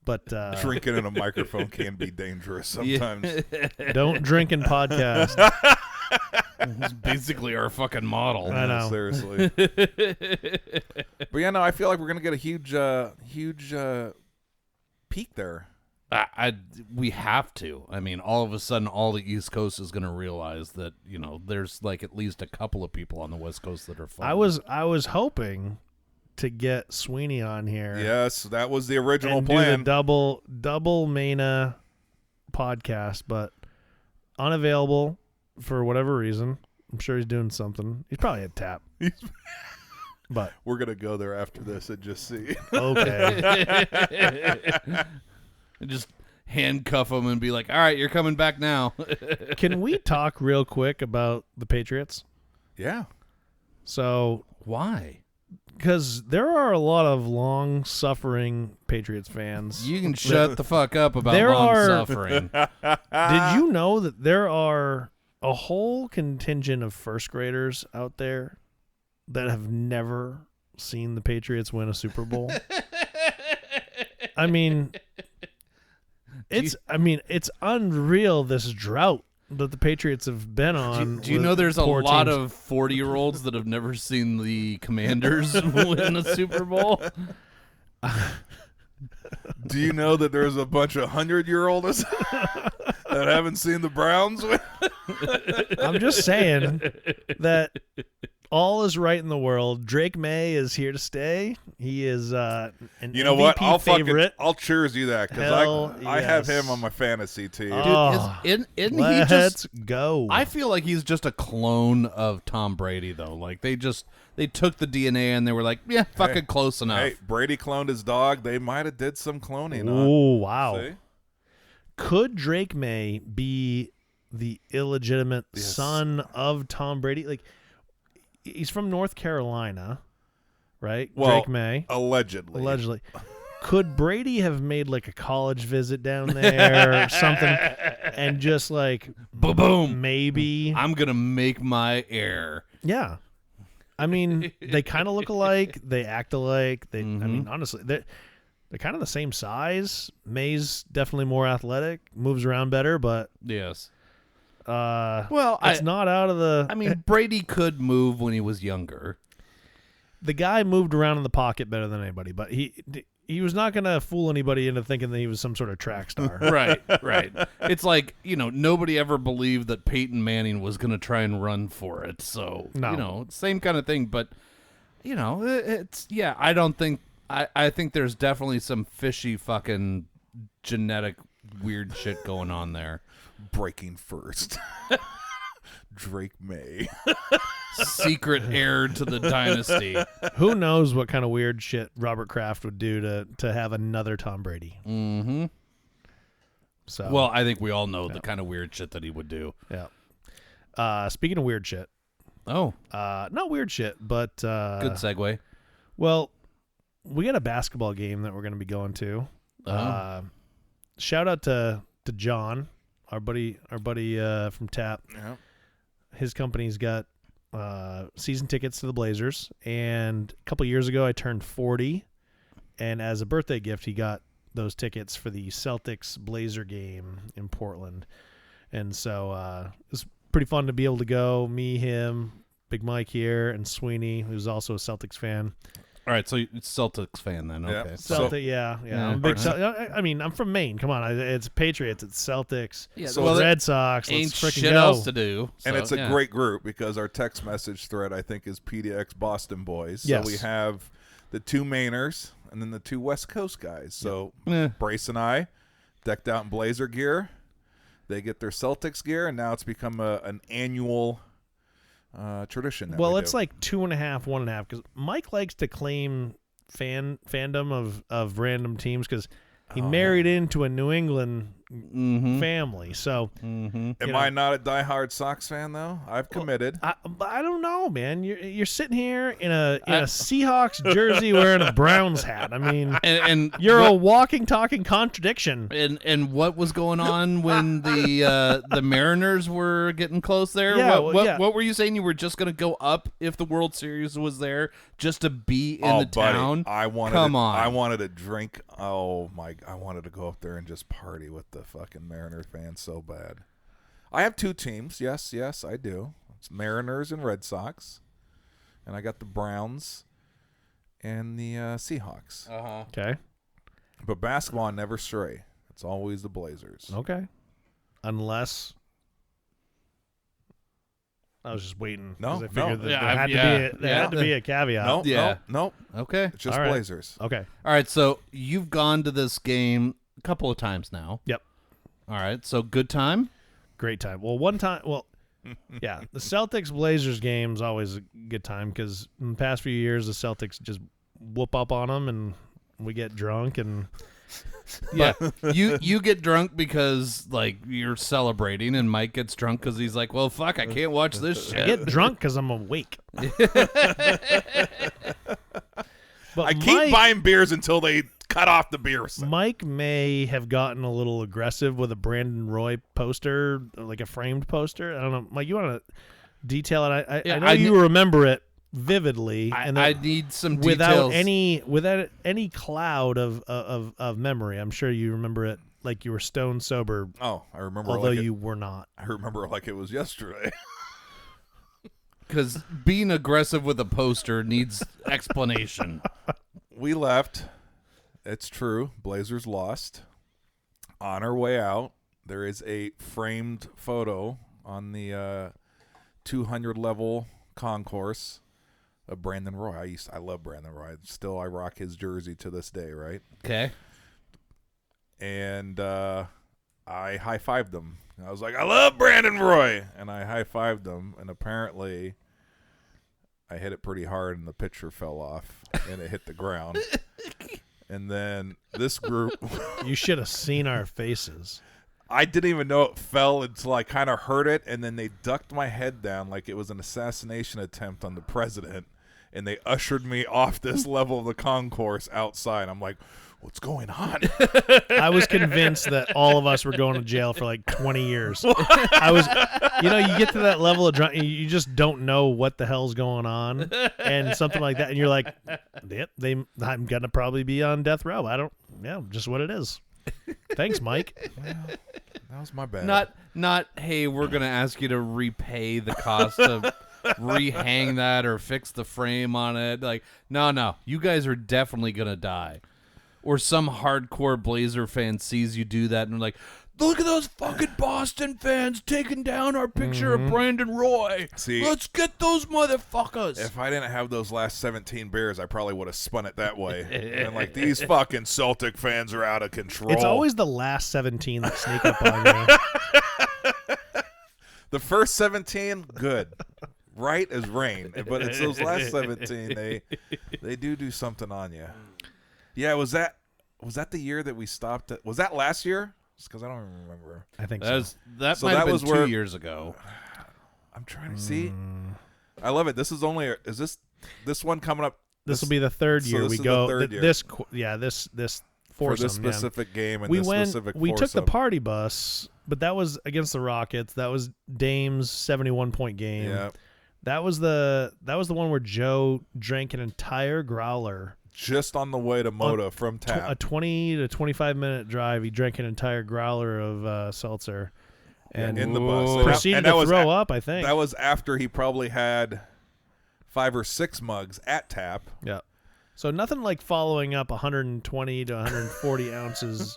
But drinking in a microphone can be dangerous sometimes. Don't drink in podcast. It's basically our fucking model. I know. Seriously. But yeah, no, I feel like we're gonna get a huge peak there. We have to. I mean, all of a sudden, all the East Coast is going to realize that there's like at least a couple of people on the West Coast that are fun. I was hoping to get Sweeney on here. Yes, that was the original and plan. Do the double Mena podcast, but unavailable for whatever reason. I'm sure he's doing something. He's probably at Tap. But we're gonna go there after this and just see. Okay. Just handcuff him and be like, all right, you're coming back now. Can we talk real quick about the Patriots? Yeah. So why? Because there are a lot of long-suffering Patriots fans. You can shut the fuck up about long-suffering. Did you know that there are a whole contingent of first graders out there that have never seen the Patriots win a Super Bowl? I mean, it's unreal, this drought that the Patriots have been on. Do you know there's a lot of 40-year-olds that have never seen the Commanders win a Super Bowl? Do you know that there's a bunch of 100-year-olds that haven't seen the Browns win? I'm just saying that all is right in the world. Drake May is here to stay. He is an you know MVP what? I'll cheers you that because I have him on my fantasy team. Dude, let's go. I feel like he's just a clone of Tom Brady, though. Like they took the DNA and they were like, yeah, fucking close enough. Hey, Brady cloned his dog. They might have did some cloning. Oh wow! See? Could Drake May be the illegitimate son of Tom Brady? Like, he's from North Carolina, right? Well, Drake May. Allegedly. Could Brady have made like a college visit down there or something and just like boom, maybe I'm going to make my heir. Yeah. I mean, they kind of look alike, they act alike. I mean, honestly, they're kind of the same size. May's definitely more athletic, moves around better, but yes. Well, it's not out of the... I mean, Brady could move when he was younger. The guy moved around in the pocket better than anybody, but he was not going to fool anybody into thinking that he was some sort of track star. Right. It's like, nobody ever believed that Peyton Manning was going to try and run for it. So, same kind of thing. But, I don't think... I think there's definitely some fishy fucking genetic weird shit going on there. Breaking first. Drake May. Secret heir to the dynasty. Who knows what kind of weird shit Robert Kraft would do to have another Tom Brady. Mm-hmm. So, well, I think we all know the kind of weird shit that he would do. Yeah. Speaking of weird shit. Oh. Not weird shit, but... good segue. Well, we got a basketball game that we're going to be going to. Shout out to John, our buddy from Tap. Yeah. His company's got season tickets to the Blazers, and a couple years ago I turned 40, and as a birthday gift he got those tickets for the Celtics Blazer game in Portland. And so it was pretty fun to be able to go, me, him, Big Mike here, and Sweeney, who's also a Celtics fan. All right, so you're a Celtics fan then. Okay. Celtic, yeah. I'm a big I mean, I'm from Maine. Come on, it's Patriots, it's Celtics, so Red Sox. Ain't Let's freaking shit go. else to do. And it's a great group because our text message thread, I think, is PDX Boston Boys. So we have the two Mainers and then the two West Coast guys. So Brace and I, decked out in Blazer gear. They get their Celtics gear, and now it's become an annual tradition. Well, it's like 2.5, 1.5, because Mike likes to claim fandom of random teams because he married into a New England family. So, Am I not a diehard Sox fan though? I've committed. I don't know, man. You're sitting here in a Seahawks jersey wearing a Browns hat. I mean, and you're a walking, talking contradiction. And what was going on when the Mariners were getting close there? Yeah, What were you saying? You were just going to go up if the World Series was there, just to be in the buddy, town? I wanted I wanted to drink. Oh my! I wanted to go up there and just party with the fucking Mariners fans so bad. I have two teams. Yes, I do. It's Mariners and Red Sox, and I got the Browns and the Seahawks. Okay. But basketball never stray. It's always the Blazers. Okay. Unless I was just waiting. No, 'cause I figured that Yeah, there had to be a caveat. Nope. Okay. It's just All right. Blazers. Okay. All right, so you've gone to this game a couple of times now. Yep. All right, so good time? Great time. Well, one time. Well, yeah, the Celtics Blazers game's always a good time because in the past few years the Celtics just whoop up on them and we get drunk and Yeah, you get drunk because like you're celebrating, and Mike gets drunk because he's like, "Well, fuck, I can't watch this shit." I get drunk because I'm awake. But I keep buying beers until they cut off the beer. Mike may have gotten a little aggressive with a Brandon Roy poster, like a framed poster. I don't know, Mike. You want to detail it? I know you remember it vividly, and I need some without details. without any cloud of memory. I'm sure you remember it like you were stone sober. Oh, I remember. Although like you were not. I remember like it was yesterday. Because being aggressive with a poster needs explanation. We left. It's true. Blazers lost. On our way out, there is a framed photo on the 200 level concourse of Brandon Roy. I love Brandon Roy. Still, I rock his jersey to this day, right? Okay. And I high-fived him. I was like, I love Brandon Roy. And I high-fived him, and apparently I hit it pretty hard, and the pitcher fell off, and it hit the ground. And then this group... You should have seen our faces. I didn't even know it fell until I kind of heard it, and then they ducked my head down like it was an assassination attempt on the president, and they ushered me off this level of the concourse outside. I'm like, what's going on? I was convinced that all of us were going to jail for like 20 years. I was, you get to that level of drunk, you just don't know what the hell's going on, and something like that, and you're like, yep, I'm gonna probably be on death row. Just what it is. Thanks, Mike. Well, that was my bad. Not. Hey, we're gonna ask you to repay the cost of rehang that or fix the frame on it. Like, no. You guys are definitely gonna die. Or some hardcore Blazer fan sees you do that and they're like, look at those fucking Boston fans taking down our picture of Brandon Roy. See, let's get those motherfuckers. If I didn't have those last 17 beers, I probably would have spun it that way. And like, these fucking Celtic fans are out of control. It's always the last 17 that sneak up on you. The first 17, good. Right as rain. But it's those last 17, they do something on you. Yeah, was that the year that we stopped? Was that last year? Because I don't remember. I think so. That So might that have been was 2 where- years ago. I'm trying to see. I love it. This is only. Is this one coming up? This will be the third so year this we is the go. third year. This For foursome, this specific game and we this went. specific We took the foursome. party bus, but that was against the Rockets. That was Dame's 71-point game. Yeah, That was the one where Joe drank an entire growler. just on the way to Moda from A tap. 20 to 25 minute drive. He drank an entire growler of seltzer, and in the bus. Whoa. And proceeded that to was throw up. I think That was after he probably had 5 or 6 mugs at tap. Yeah. So nothing like following up 120 to 140 ounces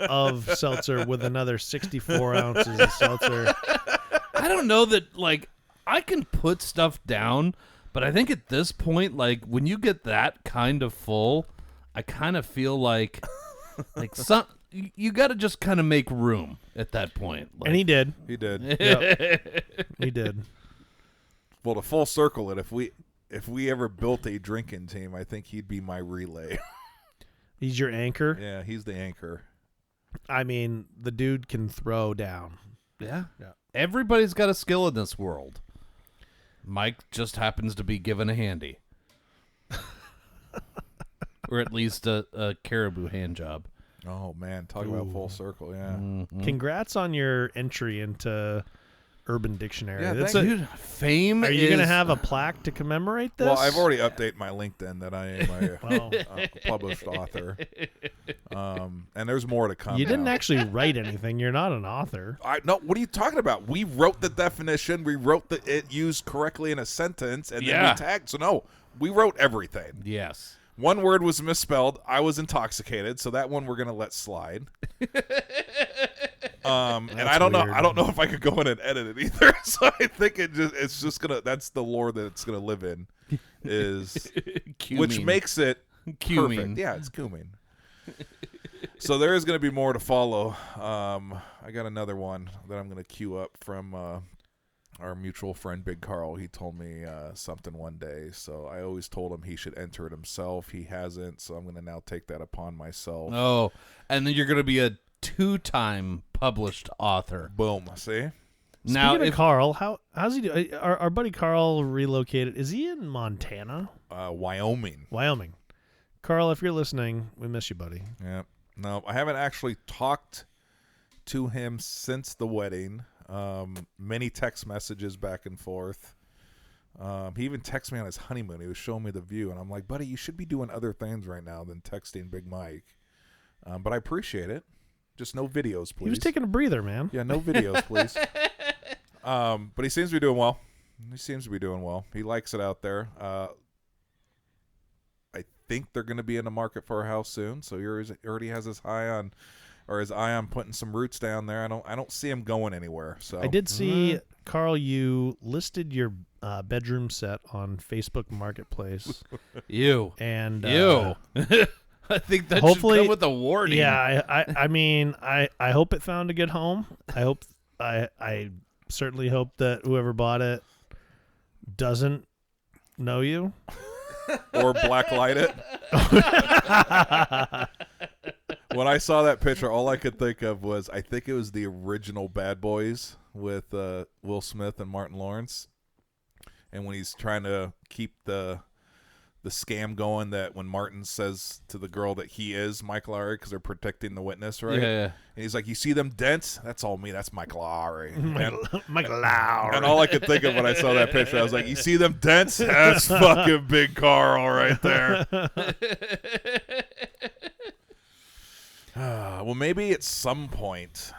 of seltzer with another 64 ounces of seltzer. I don't know that, like, I can put stuff down, but I think at this point, like, when you get that kind of full, I kind of feel like you got to just kind of make room at that point. Like, And he did. He did. Yep. He did. Well, to full circle it, if we ever built a drinking team, I think he'd be my relay. He's your anchor. Yeah, he's the anchor. I mean, the dude can throw down. Yeah. Everybody's got a skill in this world. Mike just happens to be given a handy. Or at least a caribou hand job. Oh, man. Talk about full circle, yeah. Mm-hmm. Congrats on your entry into Urban Dictionary. Yeah, That's thank Dude, fame Are you is... going to have a plaque to commemorate this? Well, I've already updated my LinkedIn that I am Well, a published author. And there's more to come. you didn't now. actually write anything. You're not an author. No, what are you talking about? We wrote the definition. We wrote it used correctly in a sentence, and then we tagged. So, no, we wrote everything. Yes. One word was misspelled. I was intoxicated, so that one we're going to let slide. And I don't know. I don't know if I could go in and edit it either. So I think it's just gonna. That's the lore that it's gonna live in, is which makes it perfect. Yeah, it's cuming. So there is gonna be more to follow. I got another one that I'm gonna queue up from our mutual friend Big Carl. He told me something one day, so I always told him he should enter it himself. He hasn't, so I'm gonna now take that upon myself. Oh, and then you're gonna be a 2-time published author. Boom. See. Now, Speaking of Carl, how's he doing? Our buddy Carl relocated. Is he in Montana? Wyoming. Carl, if you're listening, we miss you, buddy. Yeah. No, I haven't actually talked to him since the wedding. Many text messages back and forth. He even texted me on his honeymoon. He was showing me the view, and I'm like, buddy, you should be doing other things right now than texting Big Mike. But I appreciate it. Just no videos, please. He was taking a breather, man. Yeah, no videos, please. But he seems to be doing well. He likes it out there. I think they're going to be in the market for a house soon. So he already has his eye on putting some roots down there. I don't see him going anywhere. So I did see, Carl, you listed your bedroom set on Facebook Marketplace. And I think that hopefully, should come with a warning. Yeah, I mean, I hope it found a good home. I certainly hope that whoever bought it doesn't know you. Or blacklight it. When I saw that picture, all I could think of was, I think it was the original Bad Boys with Will Smith and Martin Lawrence. And when he's trying to keep the scam going, that when Martin says to the girl that he is Mike Lowry because they're protecting the witness, right? Yeah. And he's like, you see them dents? That's all me. That's Mike Lowry. Mike Lowry. And all I could think of when I saw that picture, I was like, you see them dents? That's fucking Big Carl right there. Well, maybe at some point,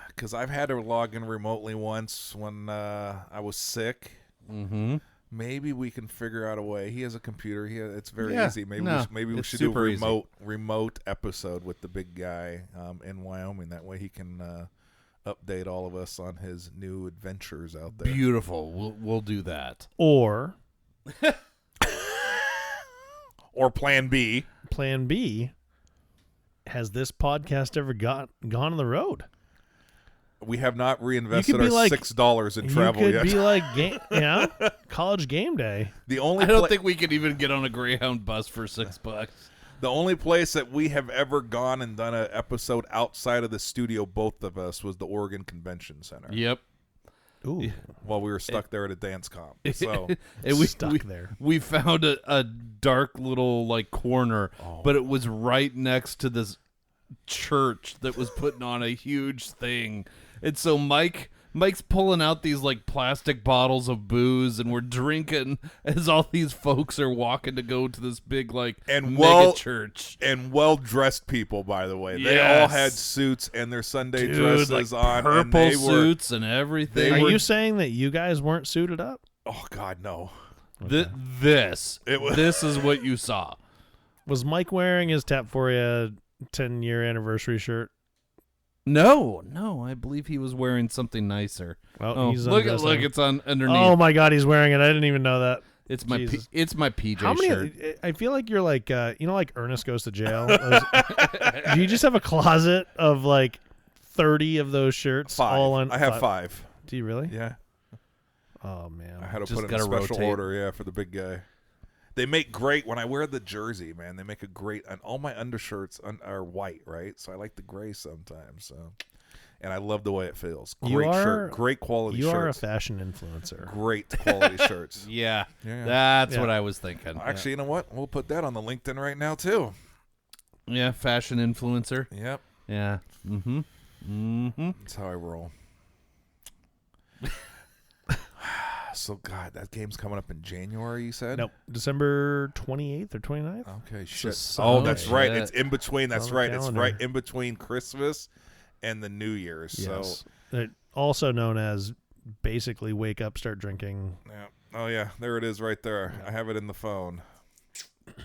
because I've had to log in remotely once when I was sick. Mm-hmm. Maybe we can figure out a way. He has a computer. It's very easy. Maybe we should do a remote episode with the big guy in Wyoming. That way he can update all of us on his new adventures out there. Beautiful. We'll do that. Or Plan B. Plan B. Has this podcast ever gone on the road? We have not reinvested our $6 in travel you yet. could be like, college game day. I don't think we could even get on a Greyhound bus for $6. The only place that we have ever gone and done an episode outside of the studio, both of us, was the Oregon Convention Center. Yep. Ooh. While we were stuck there at a dance comp. So we found a dark little corner, but it was right next to this church that was putting on a huge thing. And so Mike's pulling out these plastic bottles of booze, and we're drinking as all these folks are walking to go to this big mega church. And well-dressed people, by the way. They all had suits and their Sunday dresses on. Purple and suits and everything. Are you saying that you guys weren't suited up? Oh, God, no. Okay. This is what you saw. Was Mike wearing his Tapphoria 10-year anniversary shirt? No, I believe he was wearing something nicer. Well, he's look, it's on underneath. Oh my God, he's wearing it. I didn't even know that. It's my PJ shirt. I feel like you're like Ernest Goes to Jail. Do you just have a closet of 30 of those shirts? 5. I have 5. Do you really? Yeah. Oh man, I had to put in a special order, for the big guy. They make great when I wear the jersey, man. They make a great, and all my undershirts are white, right? So I like the gray sometimes. So, and I love the way it feels. Great shirt, great quality shirts. You are a fashion influencer. Great quality shirts. Yeah, that's what I was thinking. Actually, you know what? We'll put that on the LinkedIn right now too. Yeah, fashion influencer. Yep. Yeah. Mm-hmm. Mm-hmm. That's how I roll. So, God, that game's coming up in January, you said? Nope. December 28th or 29th? Okay, shit. Sunday. Oh, that's right. It's in between. That's right. It's calendar. right in between Christmas and the New Year's. Yes. So, Also known as basically wake up, start drinking. yeah. Oh, yeah. There it is right there. I have it in the phone.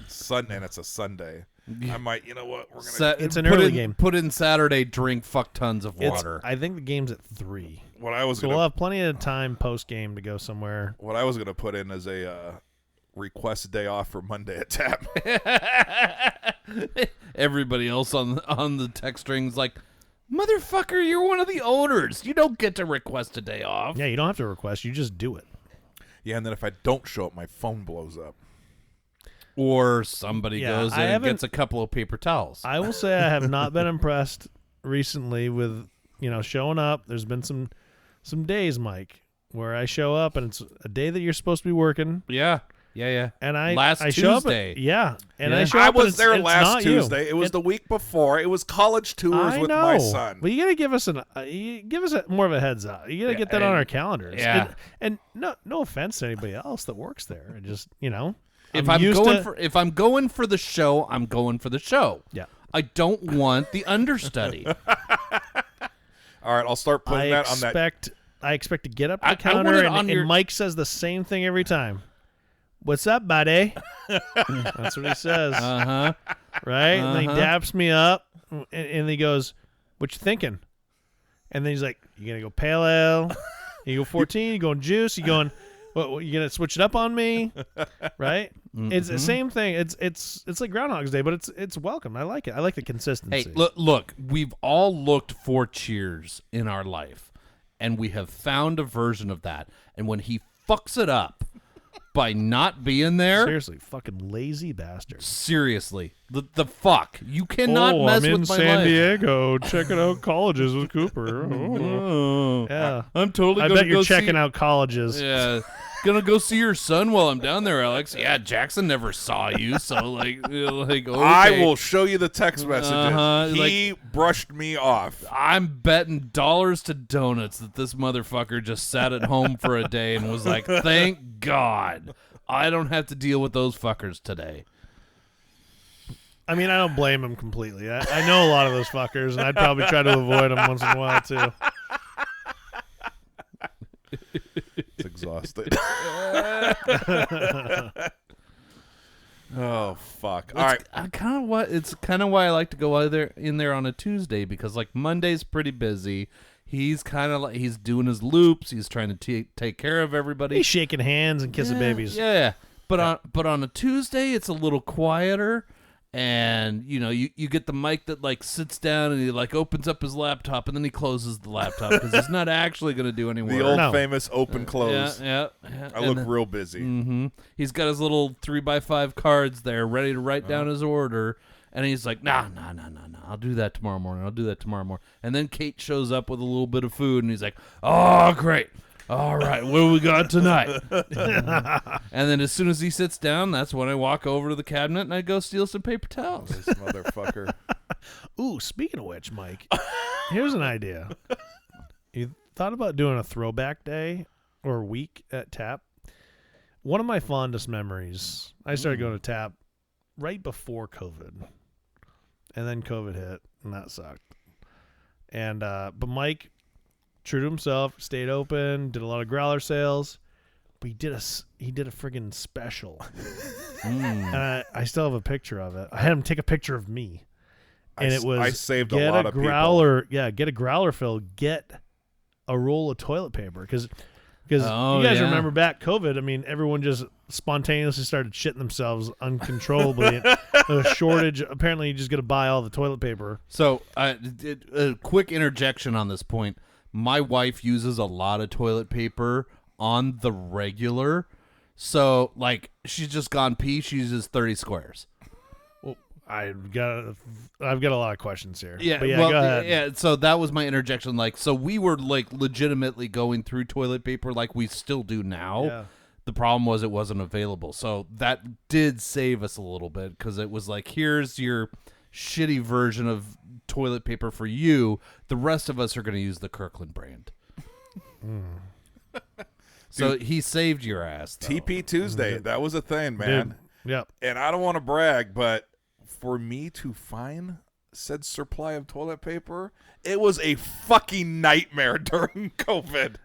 Sunday, and it's a Sunday. I might, you know what? We're gonna. It's an early game. Put in Saturday, drink fuck tons of water. I think the game's at 3. What I was So gonna. we'll have plenty of time post game to go somewhere. What I was gonna put in as a request day off for Monday at Tap. Everybody else on the text string's like, motherfucker, you're one of the owners. You don't get to request a day off. Yeah, you don't have to request. You just do it. Yeah, and then if I don't show up, my phone blows up. Or somebody goes in and gets a couple of paper towels. I will say I have not been impressed recently with, showing up. There's been some days, Mike, where I show up and it's a day that you're supposed to be working. Yeah. And I last show Tuesday. up. And I show I up. was there it's last not Tuesday. You. It was the week before. It was college tours with my son. Well, you gotta give us more of a heads up. You gotta get that on our calendars. Yeah. And no offense to anybody else that works there. Just If I'm going for the show, I'm going for the show. Yeah. I don't want the understudy. All right, I'll start putting that on that. I expect to get up to I the counter want it and Mike says the same thing every time. What's up, buddy? That's what he says. Uh-huh. Right? And then he daps me up and he goes, "What you thinking?" And then he's like, "You gonna go pale ale? You go 14? You going juice? You going? What? You gonna switch it up on me?" Right? Mm-hmm. It's the same thing. It's like Groundhog's Day, but it's welcome. I like it. I like the consistency. Hey, look, we've all looked for Cheers in our life, and we have found a version of that. And when he fucks it up by not being there, seriously, fucking lazy bastard. Seriously, the fuck, you cannot mess I'm with in my San life. Diego checking out colleges with Cooper. Oh. Yeah, I'm totally. I bet you're checking out colleges. Yeah. Gonna go see your son while I'm down there, Alex. Yeah, Jackson never saw you, so like okay. I will show you the text messages. He brushed me off. I'm betting dollars to donuts that this motherfucker just sat at home for a day and was like, "Thank God, I don't have to deal with those fuckers today." I mean, I don't blame him completely. I know a lot of those fuckers, and I'd probably try to avoid them once in a while too. It's exhausted. Oh fuck! All right, It's kind of why I like to go in there on a Tuesday, because like Monday's pretty busy. He's kind of like he's doing his loops. He's trying to take care of everybody. He's shaking hands and kissing babies. Yeah, but on a Tuesday it's a little quieter. And, you get the mic that, like, sits down and he, like, opens up his laptop and then he closes the laptop because he's not actually going to do any work. The old famous open close. Yeah. I look real busy. Mm-hmm. He's got his little 3x5 cards there ready to write down his order. And he's like, nah. I'll do that tomorrow morning. And then Kate shows up with a little bit of food and he's like, oh, great. All right, what do we got tonight? And then as soon as he sits down, that's when I walk over to the cabinet and I go steal some paper towels. This motherfucker. Ooh, speaking of which, Mike, here's an idea. You thought about doing a throwback day or week at Tap? One of my fondest memories, I started going to Tap right before COVID. And then COVID hit, and that sucked. And but Mike, true to himself, stayed open, did a lot of growler sales, but he did a friggin' special. And I still have a picture of it. I had him take a picture of me, and it was I saved a lot of growler, people. Yeah, get a growler fill, get a roll of toilet paper because you guys remember back COVID. I mean, everyone just spontaneously started shitting themselves uncontrollably. The shortage. Apparently, you just got to buy all the toilet paper. So, a quick interjection on this point. My wife uses a lot of toilet paper on the regular, So, like, she's just gone pee. She uses 30 squares. Well, I've got a lot of questions here. Yeah, but well, go ahead. yeah. So that was my interjection. Like, so we were like legitimately going through toilet paper like we still do now. Yeah. The problem was it wasn't available. So that did save us a little bit because it was like, here's your shitty version of toilet paper for you. The rest of us are going to use the Kirkland brand. So he saved your ass, though. TP Tuesday, that was a thing, man. Dude, yep. And I don't want to brag, but for me to find said supply of toilet paper, it was a fucking nightmare during COVID.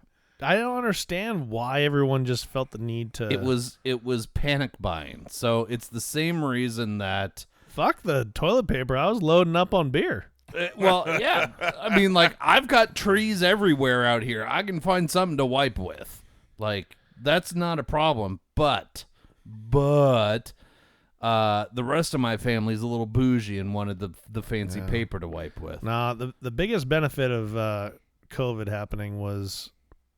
I don't understand why everyone just felt the need to. It was panic buying. So it's the same reason that. Fuck the toilet paper. I was loading up on beer. Well, yeah. I mean, like, I've got trees everywhere out here. I can find something to wipe with. Like, that's not a problem. But the rest of my family's a little bougie and wanted the fancy paper to wipe with. Nah, the biggest benefit of COVID happening was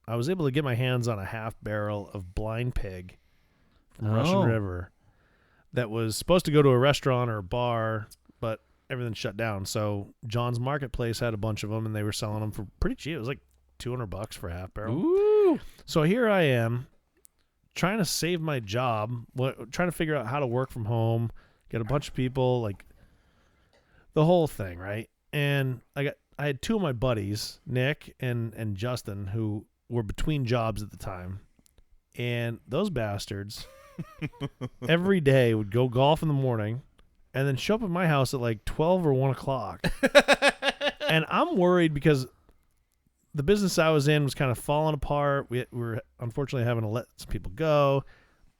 I was able to get my hands on a half barrel of blind pig from Russian River that was supposed to go to a restaurant or a bar, but everything shut down. So John's Marketplace had a bunch of them, and they were selling them for pretty cheap. It was like $200 for a half barrel. Ooh. So here I am trying to save my job, trying to figure out how to work from home, get a bunch of people, like the whole thing, right? And I had two of my buddies, Nick and Justin, who were between jobs at the time. And those bastards every day would go golf in the morning and then show up at my house at like 12 or 1 o'clock. And I'm worried because the business I was in was kind of falling apart. We were unfortunately having to let some people go.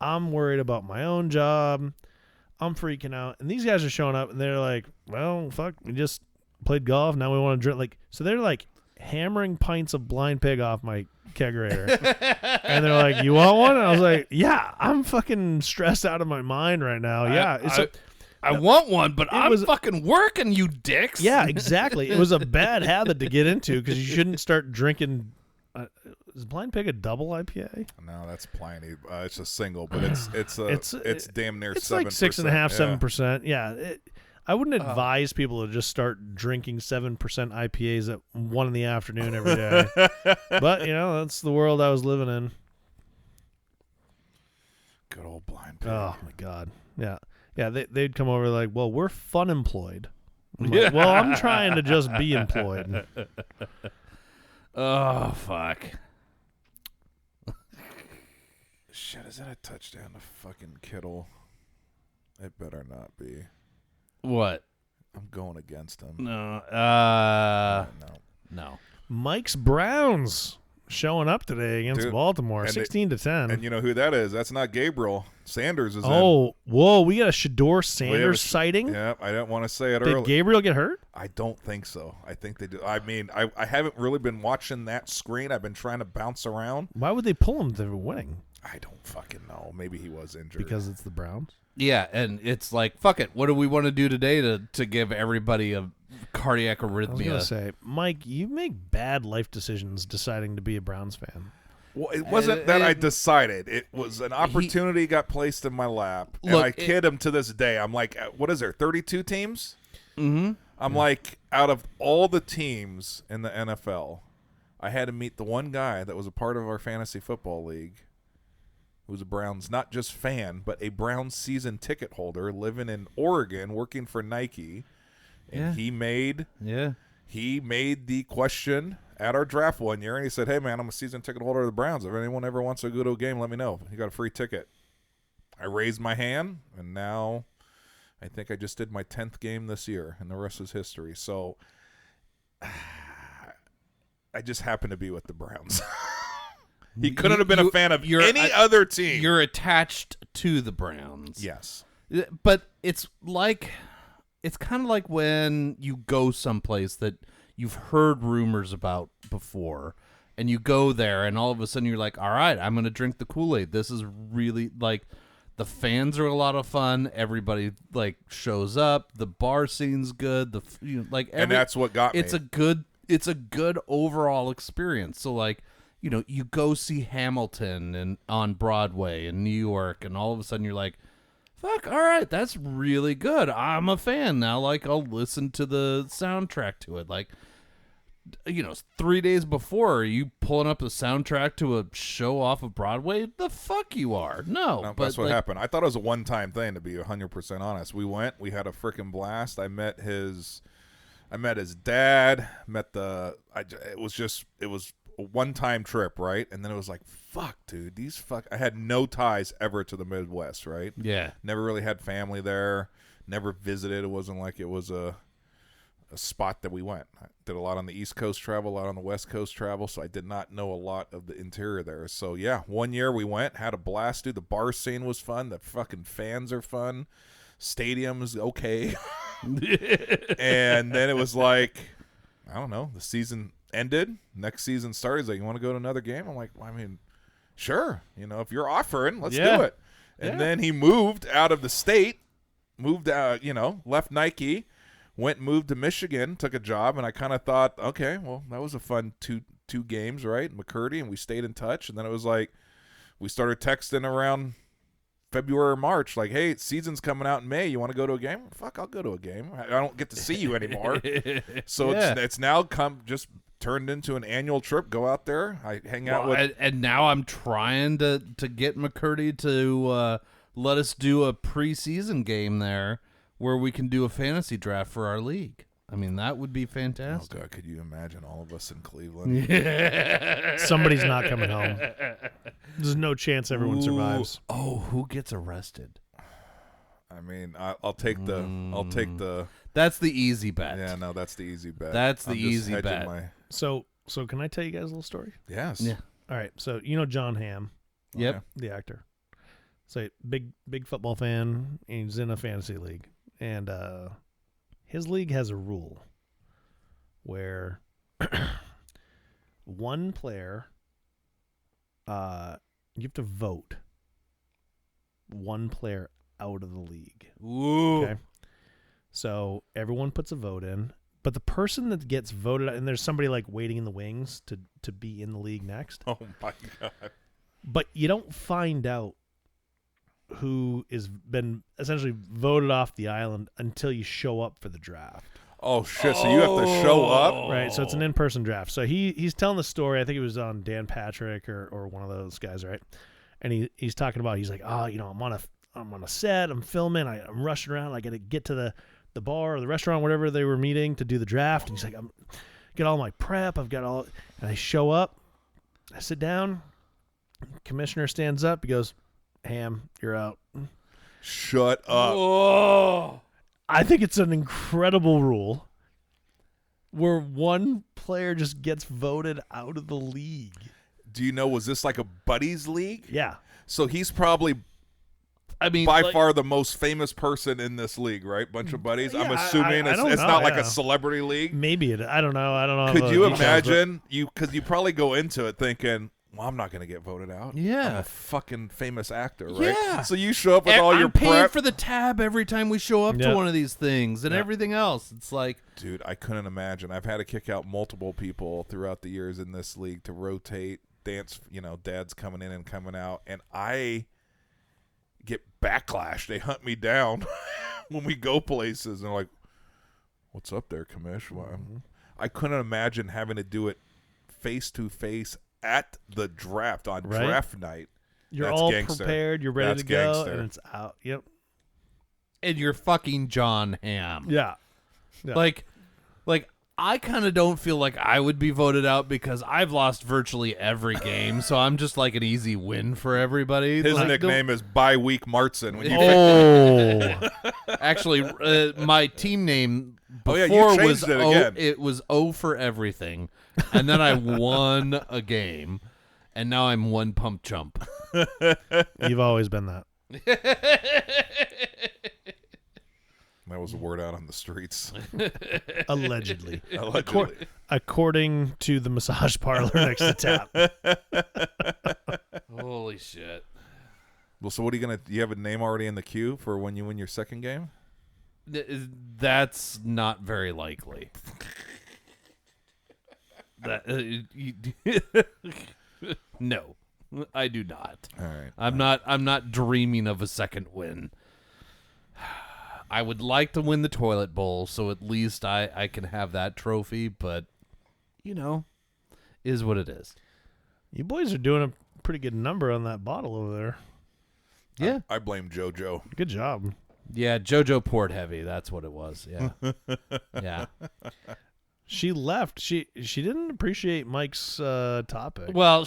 I'm worried about my own job. I'm freaking out. And these guys are showing up and they're like, well, fuck, we just played golf. Now we want to drink. Like, so they're like hammering pints of blind pig off my kegerator. And they're like, you want one? And I was like, yeah, I'm fucking stressed out of my mind right now. Yeah. I want one, but I'm fucking working, you dicks. Yeah, exactly. It was a bad habit to get into because you shouldn't start drinking. Is blind pig a double IPA? No, that's Pliny. It's a single, but it's damn near 7%. It's like 6.5%, 7%. Yeah. I wouldn't advise people to just start drinking 7% IPAs at 1 in the afternoon every day. But, that's the world I was living in. Good old blind pig. Oh, my God. Yeah. Yeah, they'd come over like, well, we're fun employed. Like, well, I'm trying to just be employed. Oh, fuck. Shit, is that a touchdown to fucking Kittle? It better not be. What? I'm going against him. No. No. Mike's Browns showing up today against Baltimore, 16-10. And you know who that is? That's not Gabriel. Sanders is in. Oh, whoa, we got a Shador Sanders sighting? Yeah, I didn't want to say it earlier. Did Gabriel get hurt? I don't think so. I think they do. I mean, I haven't really been watching that screen. I've been trying to bounce around. Why would they pull him if they were winning? I don't fucking know. Maybe he was injured. Because it's the Browns? Yeah, and it's like, fuck it. What do we want to do today to give everybody a cardiac arrhythmia? I was going to say, Mike, you make bad life decisions deciding to be a Browns fan. Well, it wasn't that I decided. It was an opportunity got placed in my lap. And I kid him to this day. I'm like, what is there, 32 teams? Mm-hmm. I'm like, out of all the teams in the NFL, I had to meet the one guy that was a part of our fantasy football league who's a Browns, not just fan, but a Browns season ticket holder living in Oregon working for Nike. And he made the question at our draft one year, and he said, hey, man, I'm a season ticket holder of the Browns. If anyone ever wants to go to a game, let me know. You got a free ticket. I raised my hand, and now I think I just did my 10th game this year, and the rest is history. So I just happen to be with the Browns. He couldn't have been a fan of any other team. You're attached to the Browns. Yes. But it's kind of like when you go someplace that you've heard rumors about before, and you go there, and all of a sudden you're like, all right, I'm going to drink the Kool-Aid. This is really, like, the fans are a lot of fun. Everybody, like, shows up. The bar scene's good. And that's what got me. It's a good overall experience. So, like, you go see Hamilton and on Broadway in New York, and all of a sudden you're like, fuck, all right, that's really good. I'm a fan now. Like, I'll listen to the soundtrack to it. Like, 3 days before, are you pulling up the soundtrack to a show off of Broadway? The fuck you are. No, but that's what happened. I thought it was a one-time thing, to be 100% honest. We went, we had a freaking blast. I met his dad, it was a one-time trip, right? And then it was like, fuck, dude, I had no ties ever to the Midwest, right? Yeah. Never really had family there, never visited. It wasn't like it was a spot that we went. I did a lot on the East Coast travel, a lot on the West Coast travel, so I did not know a lot of the interior there. So yeah, one year we went, had a blast, dude. The bar scene was fun. The fucking fans are fun. Stadium is okay. And then it was like, I don't know, the season ended. Next season started. He's like, you want to go to another game? I'm like, well, I mean, sure. If you're offering, let's do it. And then he moved out of the state, moved out, left Nike, moved to Michigan, took a job, and I kind of thought, okay, well, that was a fun two games, right? McCurdy, and we stayed in touch. And then it was like, we started texting around February or March, like, hey, season's coming out in May. You want to go to a game? Fuck, I'll go to a game. I don't get to see you anymore. So it's now just turned into an annual trip. Go out there. I hang out with. And now I'm trying to get McCurdy to let us do a preseason game there where we can do a fantasy draft for our league. I mean, that would be fantastic. Oh, God, could you imagine all of us in Cleveland? Somebody's not coming home. There's no chance everyone survives. Oh, who gets arrested? I mean, I'll take the. That's the easy bet. Yeah, no, that's the easy bet. That's the easy bet. So can I tell you guys a little story? Yes. Yeah. All right. So John Hamm. Yep. Okay. The actor. So big football fan. And he's in a fantasy league, and his league has a rule where one player, you have to vote one player out of the league. Ooh. Okay. So everyone puts a vote in, but the person that gets voted out, and there's somebody like waiting in the wings to be in the league next. Oh my God. But you don't find out who is been essentially voted off the island until you show up for the draft. Oh shit! So you have to show up, right? So it's an in-person draft. So he's telling the story. I think it was on Dan Patrick or one of those guys, right? And he's talking about, he's like, I'm on a set, I'm filming, I'm rushing around, I got to get to the bar or the restaurant, whatever they were meeting to do the draft. And he's like, I'm get all my prep, I've got all, and I show up, I sit down, commissioner stands up, he goes, Ham, you're out. Shut up. Oh. I think it's an incredible rule where one player just gets voted out of the league. Do you know, was this like a buddies league? Yeah. So he's probably, by far the most famous person in this league, right? Bunch of buddies. Yeah, I'm assuming it's not like a celebrity league. Maybe I don't know. Could you imagine? Because you probably go into it thinking, well, I'm not going to get voted out. Yeah. I'm a fucking famous actor, right? Yeah. So you show up with all your I'm paying prep. for the tab every time we show up to one of these things and everything else. It's like, dude, I couldn't imagine. I've had to kick out multiple people throughout the years in this league to rotate, dance, dads coming in and coming out, and I get backlash. They hunt me down when we go places, and they're like, what's up there, Commish? I couldn't imagine having to do it face-to-face at the draft on draft night. You're That's all gangster. Prepared, you're ready to go, gangster. and it's out. Yep. And you're fucking John Hamm. Yeah. Like I kind of don't feel like I would be voted out because I've lost virtually every game, so I'm just like an easy win for everybody. His nickname is Bye-Week Martson. Actually, my team name before was it was O for everything, and then I won a game, and now I'm one pump chump. You've always been that. That was a word out on the streets. Allegedly. Allegedly. According to the massage parlor next to Tap. Holy shit. Well, so what are you going to... Do you have a name already in the queue for when you win your second game? That's not very likely. No, I do not. All right. I'm not dreaming of a second win. I would like to win the toilet bowl, so at least I can have that trophy, but, is what it is. You boys are doing a pretty good number on that bottle over there. Yeah. I blame JoJo. Good job. Yeah, JoJo poured heavy. That's what it was. Yeah. Yeah. She left. She didn't appreciate Mike's topic. Well,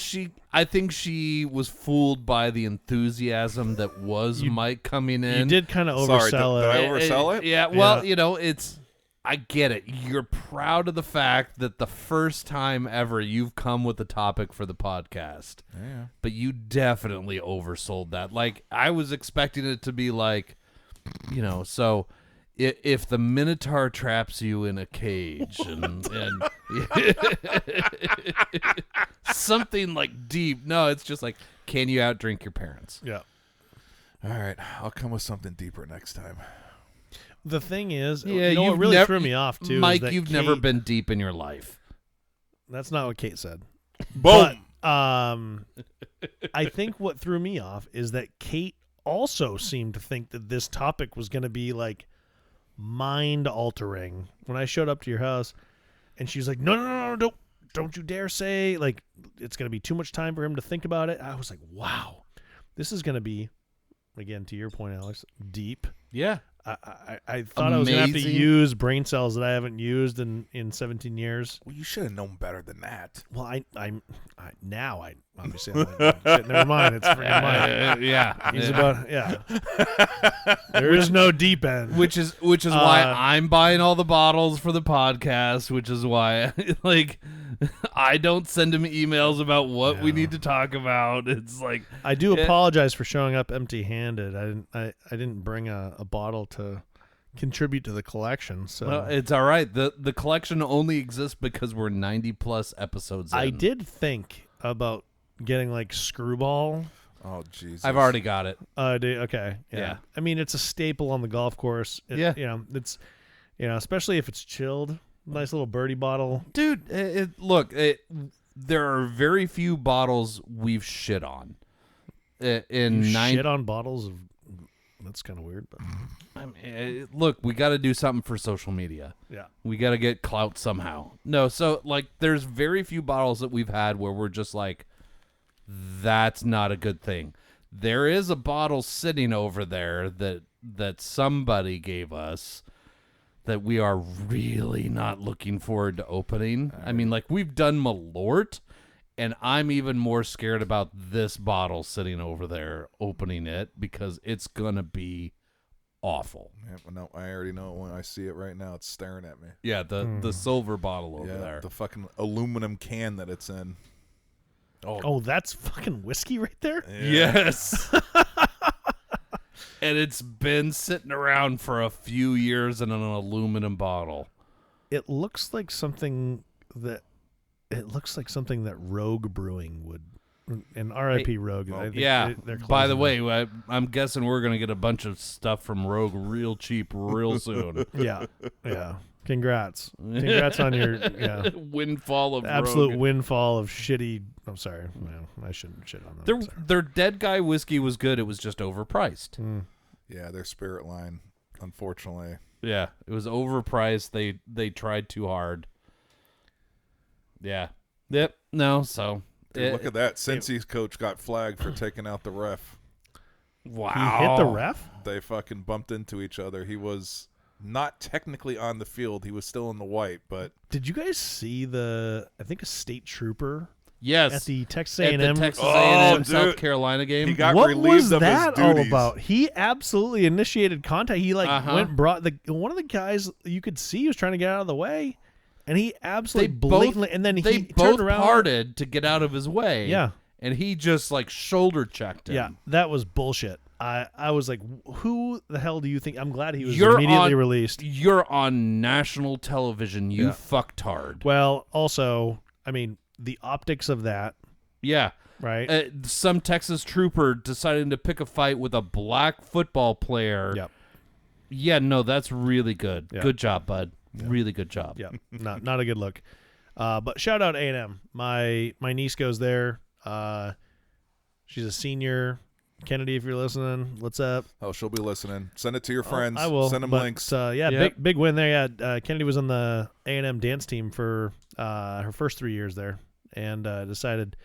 I think she was fooled by the enthusiasm that was Mike coming in. You did kind of Sorry, oversell did I it. oversell it? Yeah, well, I get it. You're proud of the fact that the first time ever you've come with a topic for the podcast. Yeah. But you definitely oversold that. Like, I was expecting it to be like, so if the Minotaur traps you in a cage and something like deep. No, it's just like, can you outdrink your parents? Yeah. All right. I'll come with something deeper next time. The thing is, Yeah, what really threw me off, too, Mike, is that you've Kate, never been deep in your life. That's not what Kate said. Boom. But, I think what threw me off is that Kate also seemed to think that this topic was going to be, like, mind-altering. When I showed up to your house, and she was like, no, don't you dare say, like, it's going to be too much time for him to think about it. I was like, wow, this is going to be, again, to your point, Alex, deep. Yeah. I thought I was going to have to Amazing. use brain cells that I haven't used in 17 years. Well, you should have known better than that. Well, I obviously, shit, never mind. It's freaking mine. Yeah. He's about, There is no deep end. Which is why I'm buying all the bottles for the podcast, which is why I don't send him emails about what we need to talk about. It's like, I do apologize for showing up empty-handed. I didn't bring a bottle to contribute to the collection. So well, it's all right. The collection only exists because we're 90 plus episodes in. I did think about getting like Screwball. Oh, Jesus. I've already got it. Okay. Yeah. I mean, it's a staple on the golf course. It's especially if it's chilled. Nice little birdie bottle. Dude, there are very few bottles we've shit on. Shit on bottles of. That's kind of weird, but I mean, look, we got to do something for social media. yeah. We got to get clout somehow. No, so like, there's very few bottles that we've had where we're just like, that's not a good thing. There is a bottle sitting over there that somebody gave us that we are really not looking forward to opening. I mean, like, we've done Malort, and I'm even more scared about this bottle sitting over there opening it because it's going to be awful. Yeah, well, no, I already know it when I see it right now. It's staring at me. Yeah, the silver bottle over there. The fucking aluminum can that it's in. Oh, that's fucking whiskey right there? Yeah. Yes. And it's been sitting around for a few years in an aluminum bottle. It looks like something that Rogue Brewing would, and RIP Rogue. I think Yeah. they're By the closing way, I'm guessing we're going to get a bunch of stuff from Rogue real cheap real soon. Yeah. Congrats on your Windfall of absolute Rogue. windfall of shitty. I'm sorry, man, I shouldn't shit on them. Their Dead Guy whiskey was good. It was just overpriced. Yeah, their spirit line, unfortunately. Yeah, it was overpriced. They tried too hard. Yeah. Yep. No. So Dude, look at that. Cincy's coach got flagged for taking out the ref. wow. He hit the ref. They fucking bumped into each other. He was not technically on the field. He was still in the white, but Did you guys see a state trooper Yes. at the Texas At A&M? the Texas Oh, A&M dude. South Carolina game. he got What relieved was of that his all duties. about? He absolutely initiated contact. He Uh-huh. brought one of the guys you could see he was trying to get out of the way, and he absolutely They blatantly. both, and then they he both turned around. parted to get out of his way. Yeah. And he just like shoulder checked him. Yeah, that was bullshit. I was like, who the hell do you think? I'm glad he was You're immediately on- released. You're on national television, you Yeah. fucktard. Well, also, I mean, the optics of that, Yeah. right? Some Texas trooper deciding to pick a fight with a black football player. Yep. Yeah, no, that's really good. Yeah. Good job, bud. Really good job. Yeah, not a good look. But shout out A&M. My niece goes there. She's a senior. Kennedy, if you're listening, what's up? Oh, she'll be listening. Send it to your friends. I will. Send them links. Big win there. Yeah, Kennedy was on the A&M dance team for her first 3 years there, and decided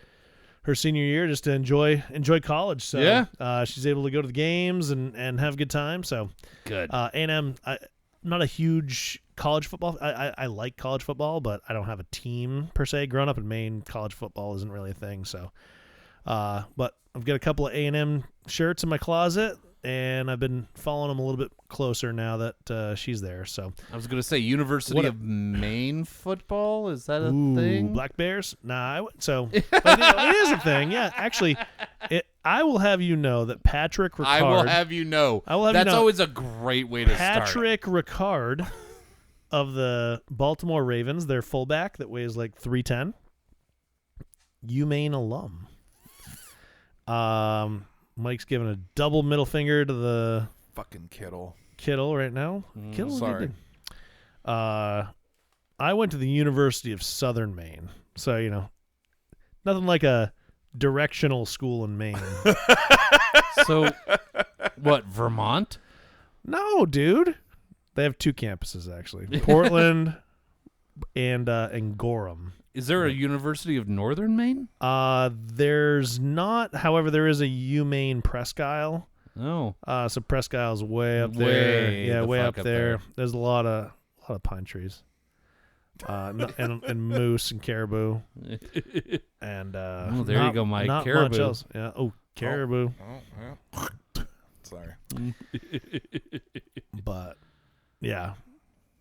her senior year just to enjoy college. So she's able to go to the games and have a good time. So good. A&M, I'm not a huge college football. I like college football, but I don't have a team per se. Growing up in Maine, college football isn't really a thing. So, but I've got a couple of A&M shirts in my closet, and I've been following them a little bit closer now that she's there. So I was going to say University of Maine football. Is that a thing? Black Bears? Nah. It is a thing. Yeah, actually, I will have you know that Patrick Ricard. I will have you know. That's always a great way to start. Patrick Ricard of the Baltimore Ravens, their fullback that weighs like 310. UMaine alum. Mike's giving a double middle finger to the fucking Kittle right now. Kittle's sorry. I went to the University of Southern Maine, so nothing like a directional school in Maine. So, what, Vermont? No, dude. They have 2 campuses actually, Portland and Gorham. Is there a University of Northern Maine? There's not. However, there is a UMaine Presque Isle. Oh. So Presque Isle's way up there. Yeah, way up there. There's a lot of pine trees. And moose and caribou. And there you go, Mike. Not Caribou. much else. Yeah. Oh, caribou. Oh, yeah. Sorry. But yeah.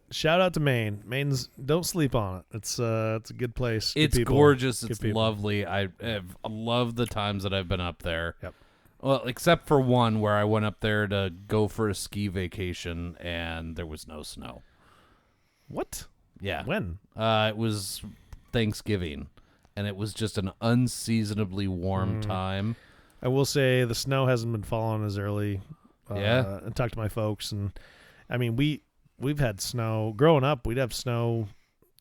Shout out to Maine. Maine's, don't sleep on it. It's a good place. Good It's people. gorgeous. Good It's people. lovely. I love the times that I've been up there. Yep. Well, except for one where I went up there to go for a ski vacation and there was no snow. What? Yeah. When? It was Thanksgiving, and it was just an unseasonably warm time. I will say the snow hasn't been falling as early. Yeah. I talked to my folks, and I mean we've had snow growing up. We'd have snow.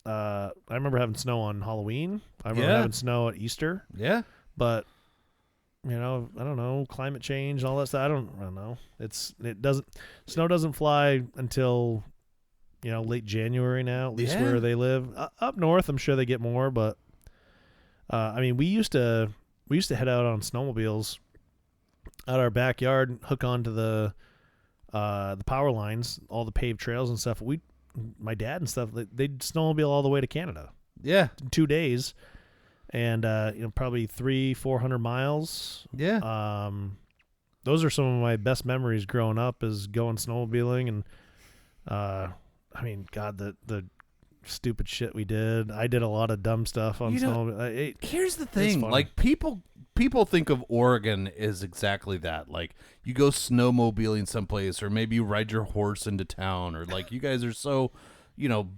I remember having snow on Halloween. I remember having snow at Easter. Yeah. But I don't know, climate change and all that stuff. I don't know. Snow doesn't fly until late January now, at least where they live. Up north, I'm sure they get more, but I mean, we used to head out on snowmobiles out our backyard, hook onto the power lines, all the paved trails and stuff. My dad and stuff, they'd snowmobile all the way to Canada. Yeah. In 2 days. And probably 300-400 miles. Yeah. Those are some of my best memories growing up, is going snowmobiling. And I mean, God, the stupid shit we did. I did a lot of dumb stuff on snowmobile. Here's the thing, like people think of Oregon as exactly that. Like, you go snowmobiling someplace, or maybe you ride your horse into town, or like you guys are so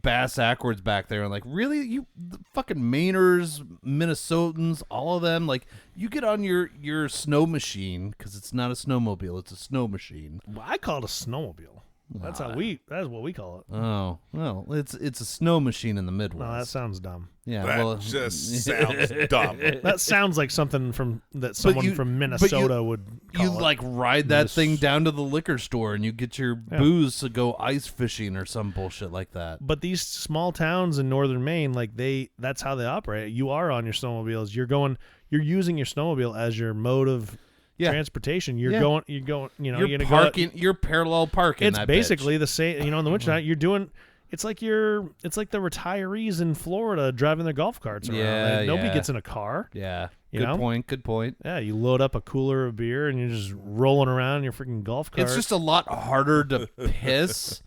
bass backwards back there, and like, really, you the fucking Mainers, Minnesotans, all of them, like, you get on your snow machine, because it's not a snowmobile, it's a snow machine. Well, I call it a snowmobile. That's what we call it. Oh, well, it's a snow machine in the Midwest. No, that sounds dumb. Yeah, That just sounds dumb. That sounds like something from Minnesota would call you it. like ride that thing down to the liquor store and you get your booze to go ice fishing or some bullshit like that. But these small towns in northern Maine, like that's how they operate. You are on your snowmobiles. You're using your snowmobile as your mode of transportation. You're going. You're parallel parking. It's basically the same. In the winter night, you're doing. It's like the retirees in Florida driving their golf carts around. Yeah, nobody gets in a car. Yeah. Good point. Yeah, you load up a cooler of beer and you're just rolling around in your freaking golf cart. It's just a lot harder to piss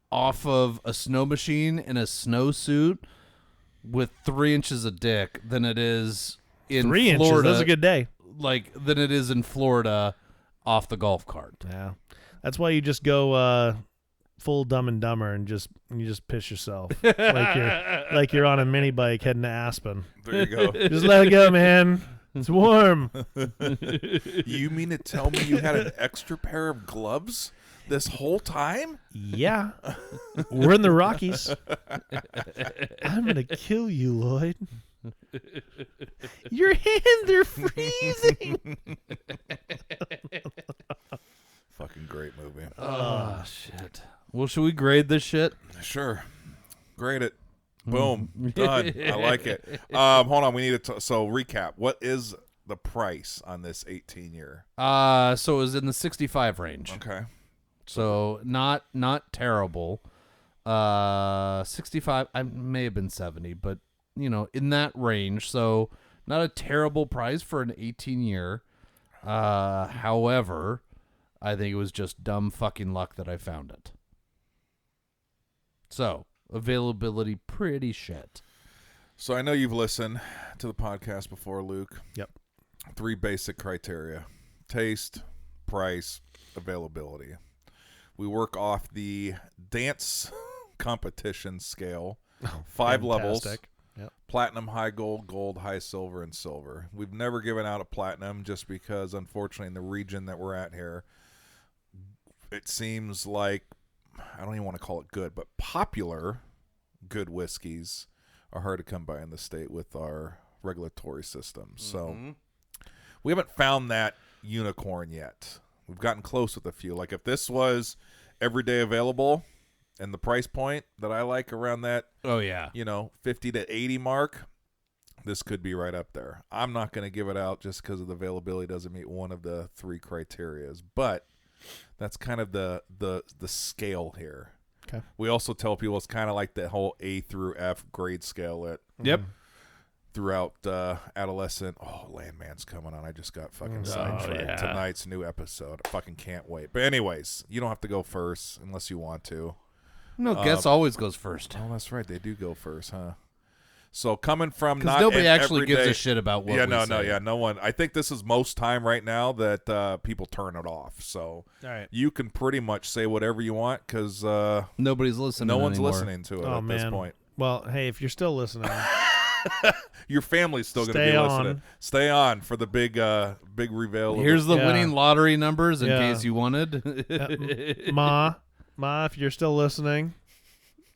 off of a snow machine in a snowsuit with 3 inches of dick than it is in 3 Florida. inches. That's a good day. Than it is in Florida off the golf cart. Yeah, that's why you just go full Dumb and Dumber and you just piss yourself like you're on a mini bike heading to Aspen. There you go. Just let it go, man. It's warm. You mean to tell me you had an extra pair of gloves this whole time? Yeah, we're in the Rockies. I'm gonna kill you, Lloyd. Your hands are freezing. Fucking great movie. Oh, shit. Well, should we grade this shit? Sure. Grade it. Boom. Done. I like it. Hold on. We need to so recap. What is the price on this 18-year? So it was in the 65 range. Okay. So not terrible. 65, I may have been 70, but in that range. So not a terrible price for an 18-year. However, I think it was just dumb fucking luck that I found it. So availability, pretty shit. So I know you've listened to the podcast before, Luke. Yep. 3 basic criteria: taste, price, availability. We work off the dance competition scale. 5 levels. Fantastic. Yep. Platinum, high gold, gold, high silver, and silver. We've never given out a platinum just because, unfortunately, in the region that we're at here, it seems like, I don't even want to call it good, but popular good whiskeys are hard to come by in the state with our regulatory system. So we haven't found that unicorn yet. We've gotten close with a few. Like if this was everyday available and the price point that I like around that, 50 to 80 mark, this could be right up there. I'm not going to give it out just because of the availability doesn't meet one of the 3 criterias, but that's kind of the scale here. Okay. We also tell people it's kind of like the whole A through F grade scale that throughout adolescent. Oh, Landman's coming on. I just got fucking sidetracked. Tonight's new episode. I fucking can't wait. But anyways, you don't have to go first unless you want to. No, guest always goes first. Oh, that's right. They do go first, huh? So coming from because not nobody actually everyday, gives a shit about what we say. no one. I think this is most time right now that people turn it off. So you can pretty much say whatever you want because nobody's listening. No one's anymore. listening to it at this point. Well, hey, if you're still listening, your family's still going to be listening. Stay on for the big reveal. Here's the winning lottery numbers in case you wanted. Ma, if you're still listening,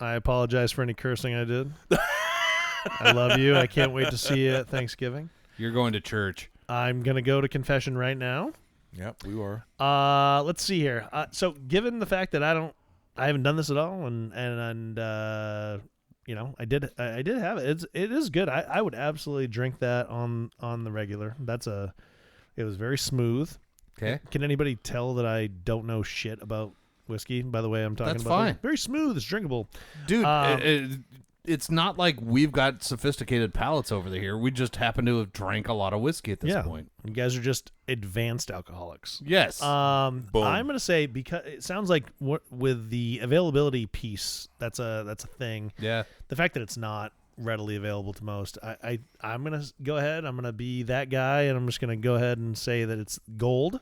I apologize for any cursing I did. I love you. I can't wait to see you at Thanksgiving. You're going to church. I'm going to go to confession right now. Yep, we are. Let's see here. So given the fact that I haven't done this at all, and I did have it. It is good. I would absolutely drink that on the regular. It was very smooth. Okay. Can anybody tell that I don't know shit about whiskey? By the way, I'm talking That's about fine. Very smooth. It's drinkable, dude. It's not like we've got sophisticated palates over here. We just happen to have drank a lot of whiskey at this point. You guys are just advanced alcoholics. Yes. I'm going to say, because it sounds like with the availability piece, that's a thing. Yeah. The fact that it's not readily available to most, I'm going to go ahead. I'm going to be that guy, and I'm just going to go ahead and say that it's gold.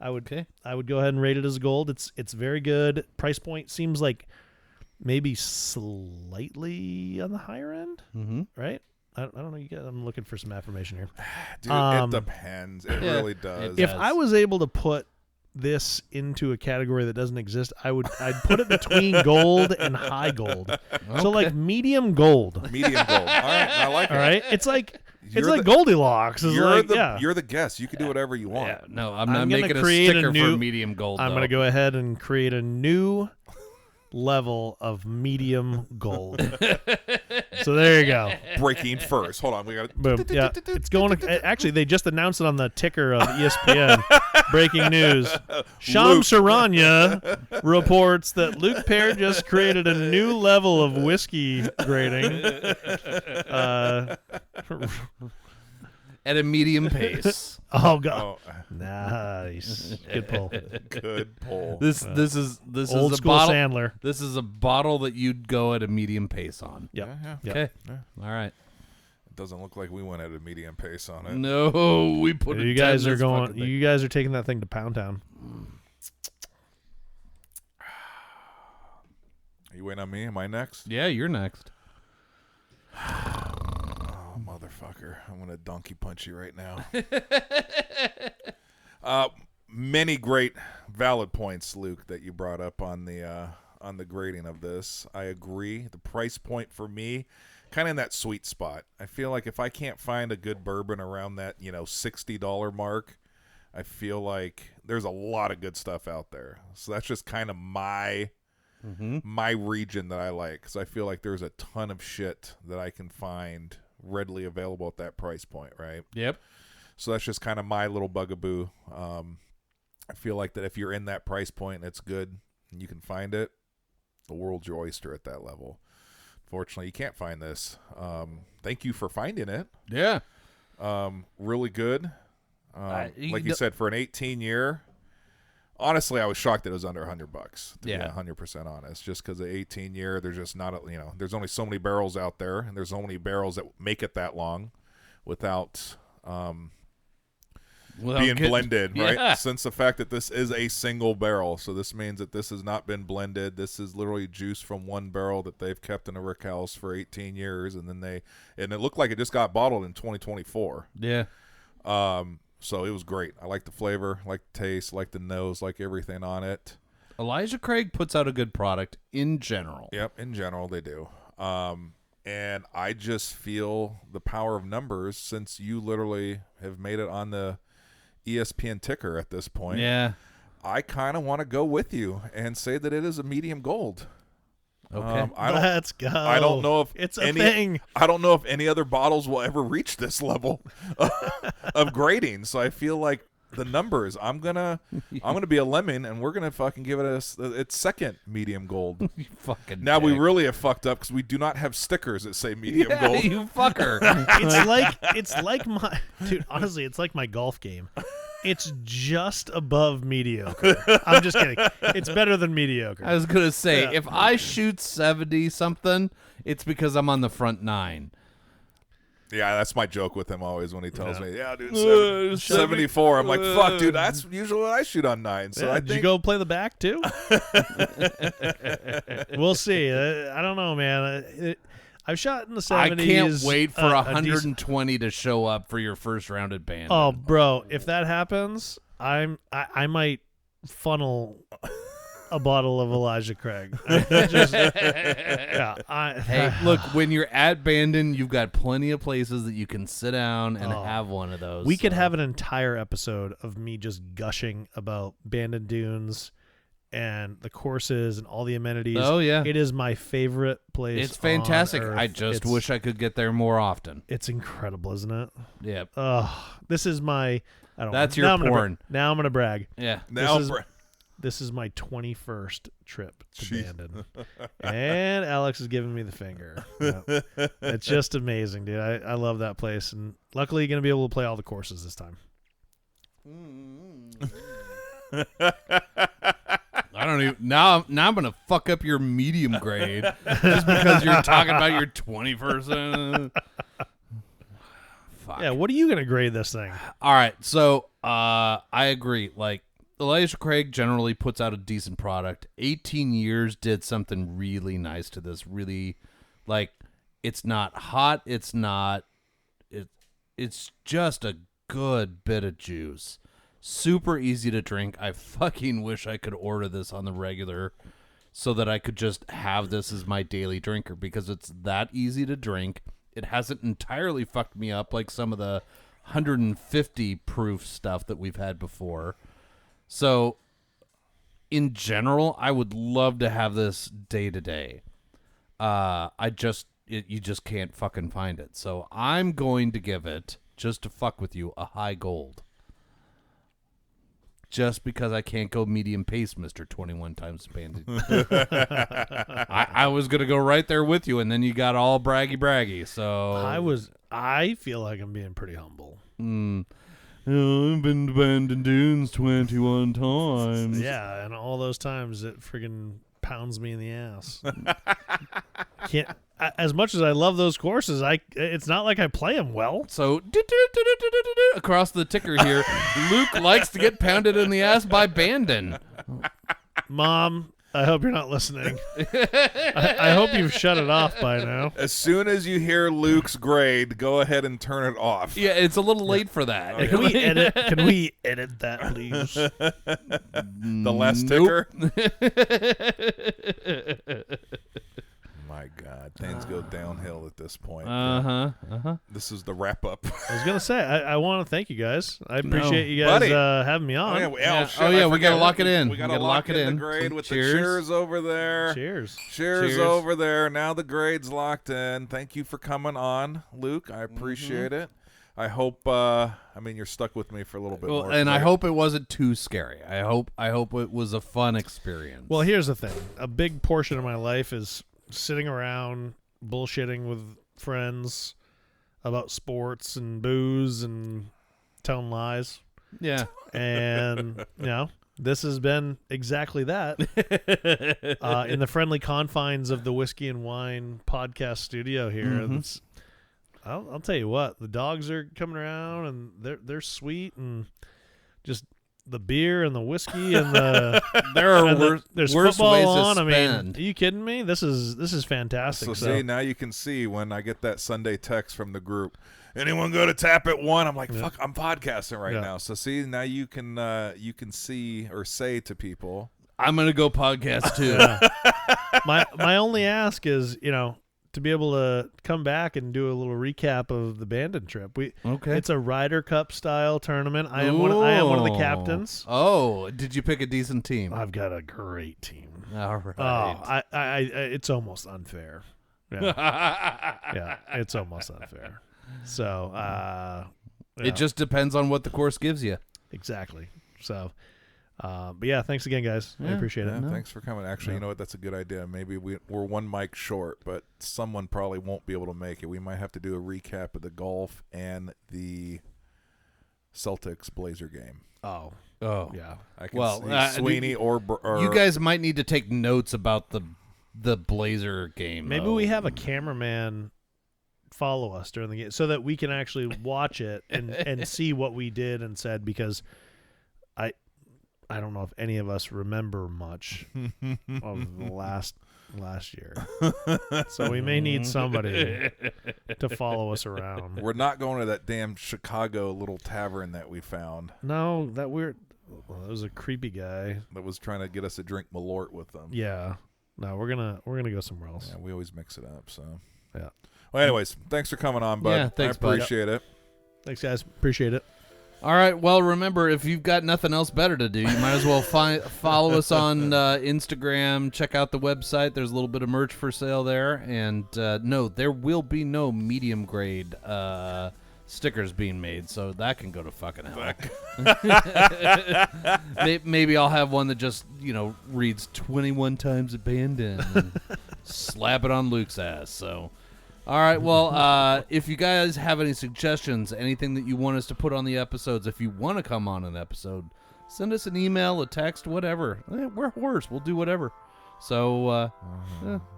I would go ahead and rate it as gold. It's very good. Price point seems like maybe slightly on the higher end, right? I don't know. You guys, I'm looking for some affirmation here. Dude, it depends. It really does. If I was able to put this into a category that doesn't exist, I'd put it between gold and high gold. Okay. So like medium gold. Medium gold. All right, I like it. All right, it's like Goldilocks. You're the guest. You can do whatever you want. Yeah, no, I'm not making a sticker for medium gold. I'm going to go ahead and create a new level of medium gold. So there you go. Breaking first. Hold on, we got boom. Yeah, it's going to, actually they just announced it on the ticker of ESPN. Breaking news. Shams Charania reports that Luke Pear just created a new level of whiskey grading. At a medium pace. Oh god. Nice. Good pull. Good pull. This is old a school bottle. Sandler. This is a bottle that you'd go at a medium pace on. Yep. Yeah. Okay. Yeah. All right. It doesn't look like we went at a medium pace on it. No, we put it. You guys are going. You guys are taking that thing to Pound Town. Are you waiting on me? Am I next? Yeah, you're next. Oh, motherfucker. I'm going to donkey punch you right now. Many great valid points, Luke, that you brought up on the grading of this. I agree. The price point for me kind of in that sweet spot. I feel like if I can't find a good bourbon around that, $60 mark, I feel like there's a lot of good stuff out there. So that's just kind of my region that I like, because I feel like there's a ton of shit that I can find readily available at that price point, right? Yep. So that's just kind of my little bugaboo. I feel like that if you're in that price point and it's good and you can find it, the world's your oyster at that level. Fortunately, you can't find this. Thank you for finding it. Yeah. Really good. Like you said, for an 18-year, honestly, I was shocked that it was under $100, to be 100% honest. Just because the 18-year, there's just not, there's only so many barrels out there, and there's only barrels that make it that long without being blended, right? Since the fact that this is a single barrel, so this means that this has not been blended. This is literally juice from one barrel that they've kept in a rick house for 18 years, and then it looked like it just got bottled in 2024. Yeah. So it was great. I like the flavor, like the taste, like the nose, like everything on it. Elijah Craig puts out a good product in general. Yep, in general they do. And I just feel the power of numbers, since you literally have made it on the ESPN ticker at this point. Yeah. I kind of want to go with you and say that it is a medium gold. Okay. Let's go. I don't know if it's a thing. I don't know if any other bottles will ever reach this level of grading. So I feel like the numbers, I'm gonna be a lemon, and we're gonna fucking give it its second medium gold. You fucking now dick. We really have fucked up because we do not have stickers that say medium gold. You fucker. it's like my dude. Honestly, it's like my golf game. It's just above mediocre. I'm just kidding. It's better than mediocre. I was gonna say, if I shoot 70 something, it's because I'm on the front 9. Yeah, that's my joke with him always when he tells me, "Yeah, dude, 74." I'm like, "Fuck, dude, that's usually what I shoot on 9." So did you go play the back too? We'll see. I don't know, man. I've shot in the 70s. I can't wait for 120 to show up for your first round at band. Oh, bro, if that happens, I might funnel a bottle of Elijah Craig. Hey, look, when you're at Bandon, you've got plenty of places that you can sit down and have one of those. We could have an entire episode of me just gushing about Bandon Dunes and the courses and all the amenities. Oh, yeah. It is my favorite place. It's fantastic. On Earth. I just wish I could get there more often. It's incredible, isn't it? Yep. This is my... I don't That's know. your porn. Now I'm going to brag. Yeah. This is my 21st trip to Bandon. And Alex is giving me the finger. Yep. It's just amazing, dude. I love that place. And luckily, you're going to be able to play all the courses this time. I don't even... Now I'm going to fuck up your medium grade just because you're talking about your 21st. Fuck. Yeah, what are you going to grade this thing? All right, so I agree. Like, Elijah Craig generally puts out a decent product. 18 years did something really nice to this. Really, like, it's not hot. It's not. It's just a good bit of juice. Super easy to drink. I fucking wish I could order this on the regular so that I could just have this as my daily drinker, because it's that easy to drink. It hasn't entirely fucked me up like some of the 150 proof stuff that we've had before. So, in general, I would love to have this day to day. You just can't fucking find it. So I'm going to give it, just to fuck with you, a high gold. Just because I can't go medium pace, Mr. 21 times Bandit. I was going to go right there with you, and then you got all braggy. So I feel like I'm being pretty humble. I've been to Bandon Dunes 21 times. Yeah, and all those times it friggin' pounds me in the ass. Can't. As much as I love those courses, it's not like I play them well. So, across the ticker here, Luke likes to get pounded in the ass by Bandon. Mom, I hope you're not listening. I hope you've shut it off by now. As soon as you hear Luke's grade, go ahead and turn it off. Yeah, it's a little late for that. Oh, yeah. Can we edit that, please? The last ticker? My God, things go downhill at this point. This is the wrap up. I was gonna say I want to thank you guys. I appreciate you guys having me on. We gotta lock it in. We gotta lock it in. The grade with the cheers over there. Cheers over there. Now the grade's locked in. Thank you for coming on, Luke. I appreciate it. I hope. You're stuck with me for a little bit more. And I hope it wasn't too scary. I hope it was a fun experience. Well, here's the thing. A big portion of my life is sitting around bullshitting with friends about sports and booze and telling lies. Yeah. And, this has been exactly that in the friendly confines of the Whiskey and Wine podcast studio here. I'll tell you what, the dogs are coming around and they're sweet, and just the beer and the whiskey and the there's worse football ways on. to I mean, spend. are you kidding me? This is fantastic. So see, now you can see when I get that Sunday text from the group. Anyone go to Tap at 1? I'm like, fuck, I'm podcasting right now. So see, now you can see or say to people, I'm gonna go podcast too. My only ask is, to be able to come back and do a little recap of the Bandon trip. It's a Ryder Cup style tournament. I am one of the captains. Oh, did you pick a decent team? I've got a great team. All right. Oh, I it's almost unfair. Yeah, it's almost unfair. So, it just depends on what the course gives you. Exactly. So, but yeah, thanks again, guys. I appreciate it. Thanks for coming. Actually, you know what? That's a good idea. Maybe we're one mic short, but someone probably won't be able to make it. We might have to do a recap of the golf and the Celtics Blazer game. Oh, yeah. I can see Sweeney or you guys might need to take notes about the Blazer game. Maybe we have a cameraman follow us during the game so that we can actually watch it and see what we did and said, because I don't know if any of us remember much of the last year. So we may need somebody to follow us around. We're not going to that damn Chicago little tavern that we found. No, that was a creepy guy that was trying to get us to drink Malort with them. Yeah. No, we're gonna go somewhere else. Yeah, we always mix it up, so. Yeah. Well, anyways, thanks for coming on, bud. Yeah, thanks, I appreciate it. Thanks, guys. Appreciate it. All right. Well, remember, if you've got nothing else better to do, you might as well follow us on Instagram. Check out the website. There's a little bit of merch for sale there. And no, there will be no medium grade stickers being made, so that can go to fucking hell. Maybe I'll have one that just, reads 21 times abandoned and slap it on Luke's ass. So. All right, well, if you guys have any suggestions, anything that you want us to put on the episodes, if you want to come on an episode, send us an email, a text, whatever. We're whores. We'll do whatever. So,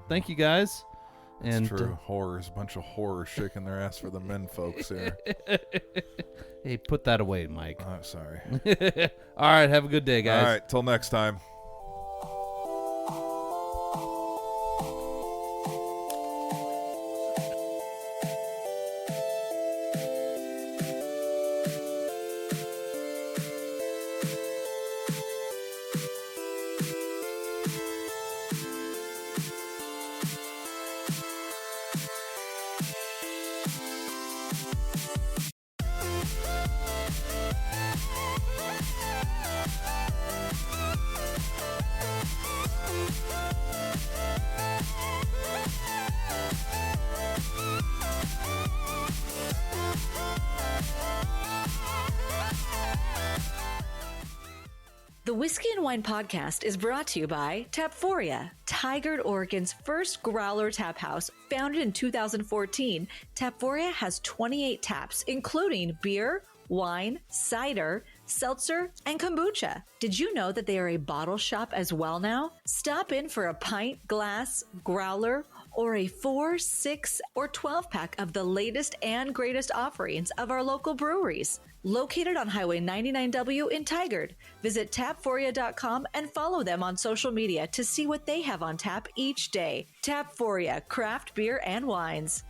thank you, guys. And it's true. Horrors. A bunch of horrors shaking their ass for the men folks here. Hey, put that away, Mike. Oh, sorry. All right, have a good day, guys. All right, till next time. The Whiskey and Wine podcast is brought to you by Tapphoria, Tigard, Oregon's first growler tap house. Founded in 2014, Tapphoria has 28 taps, including beer, wine, cider, seltzer, and kombucha. Did you know that they are a bottle shop as well now? Stop in for a pint, glass, growler, or a 4, 6, or 12-pack of the latest and greatest offerings of our local breweries. Located on Highway 99W in Tigard. Visit Tapphoria.com and follow them on social media to see what they have on tap each day. Tapphoria, craft beer and wines.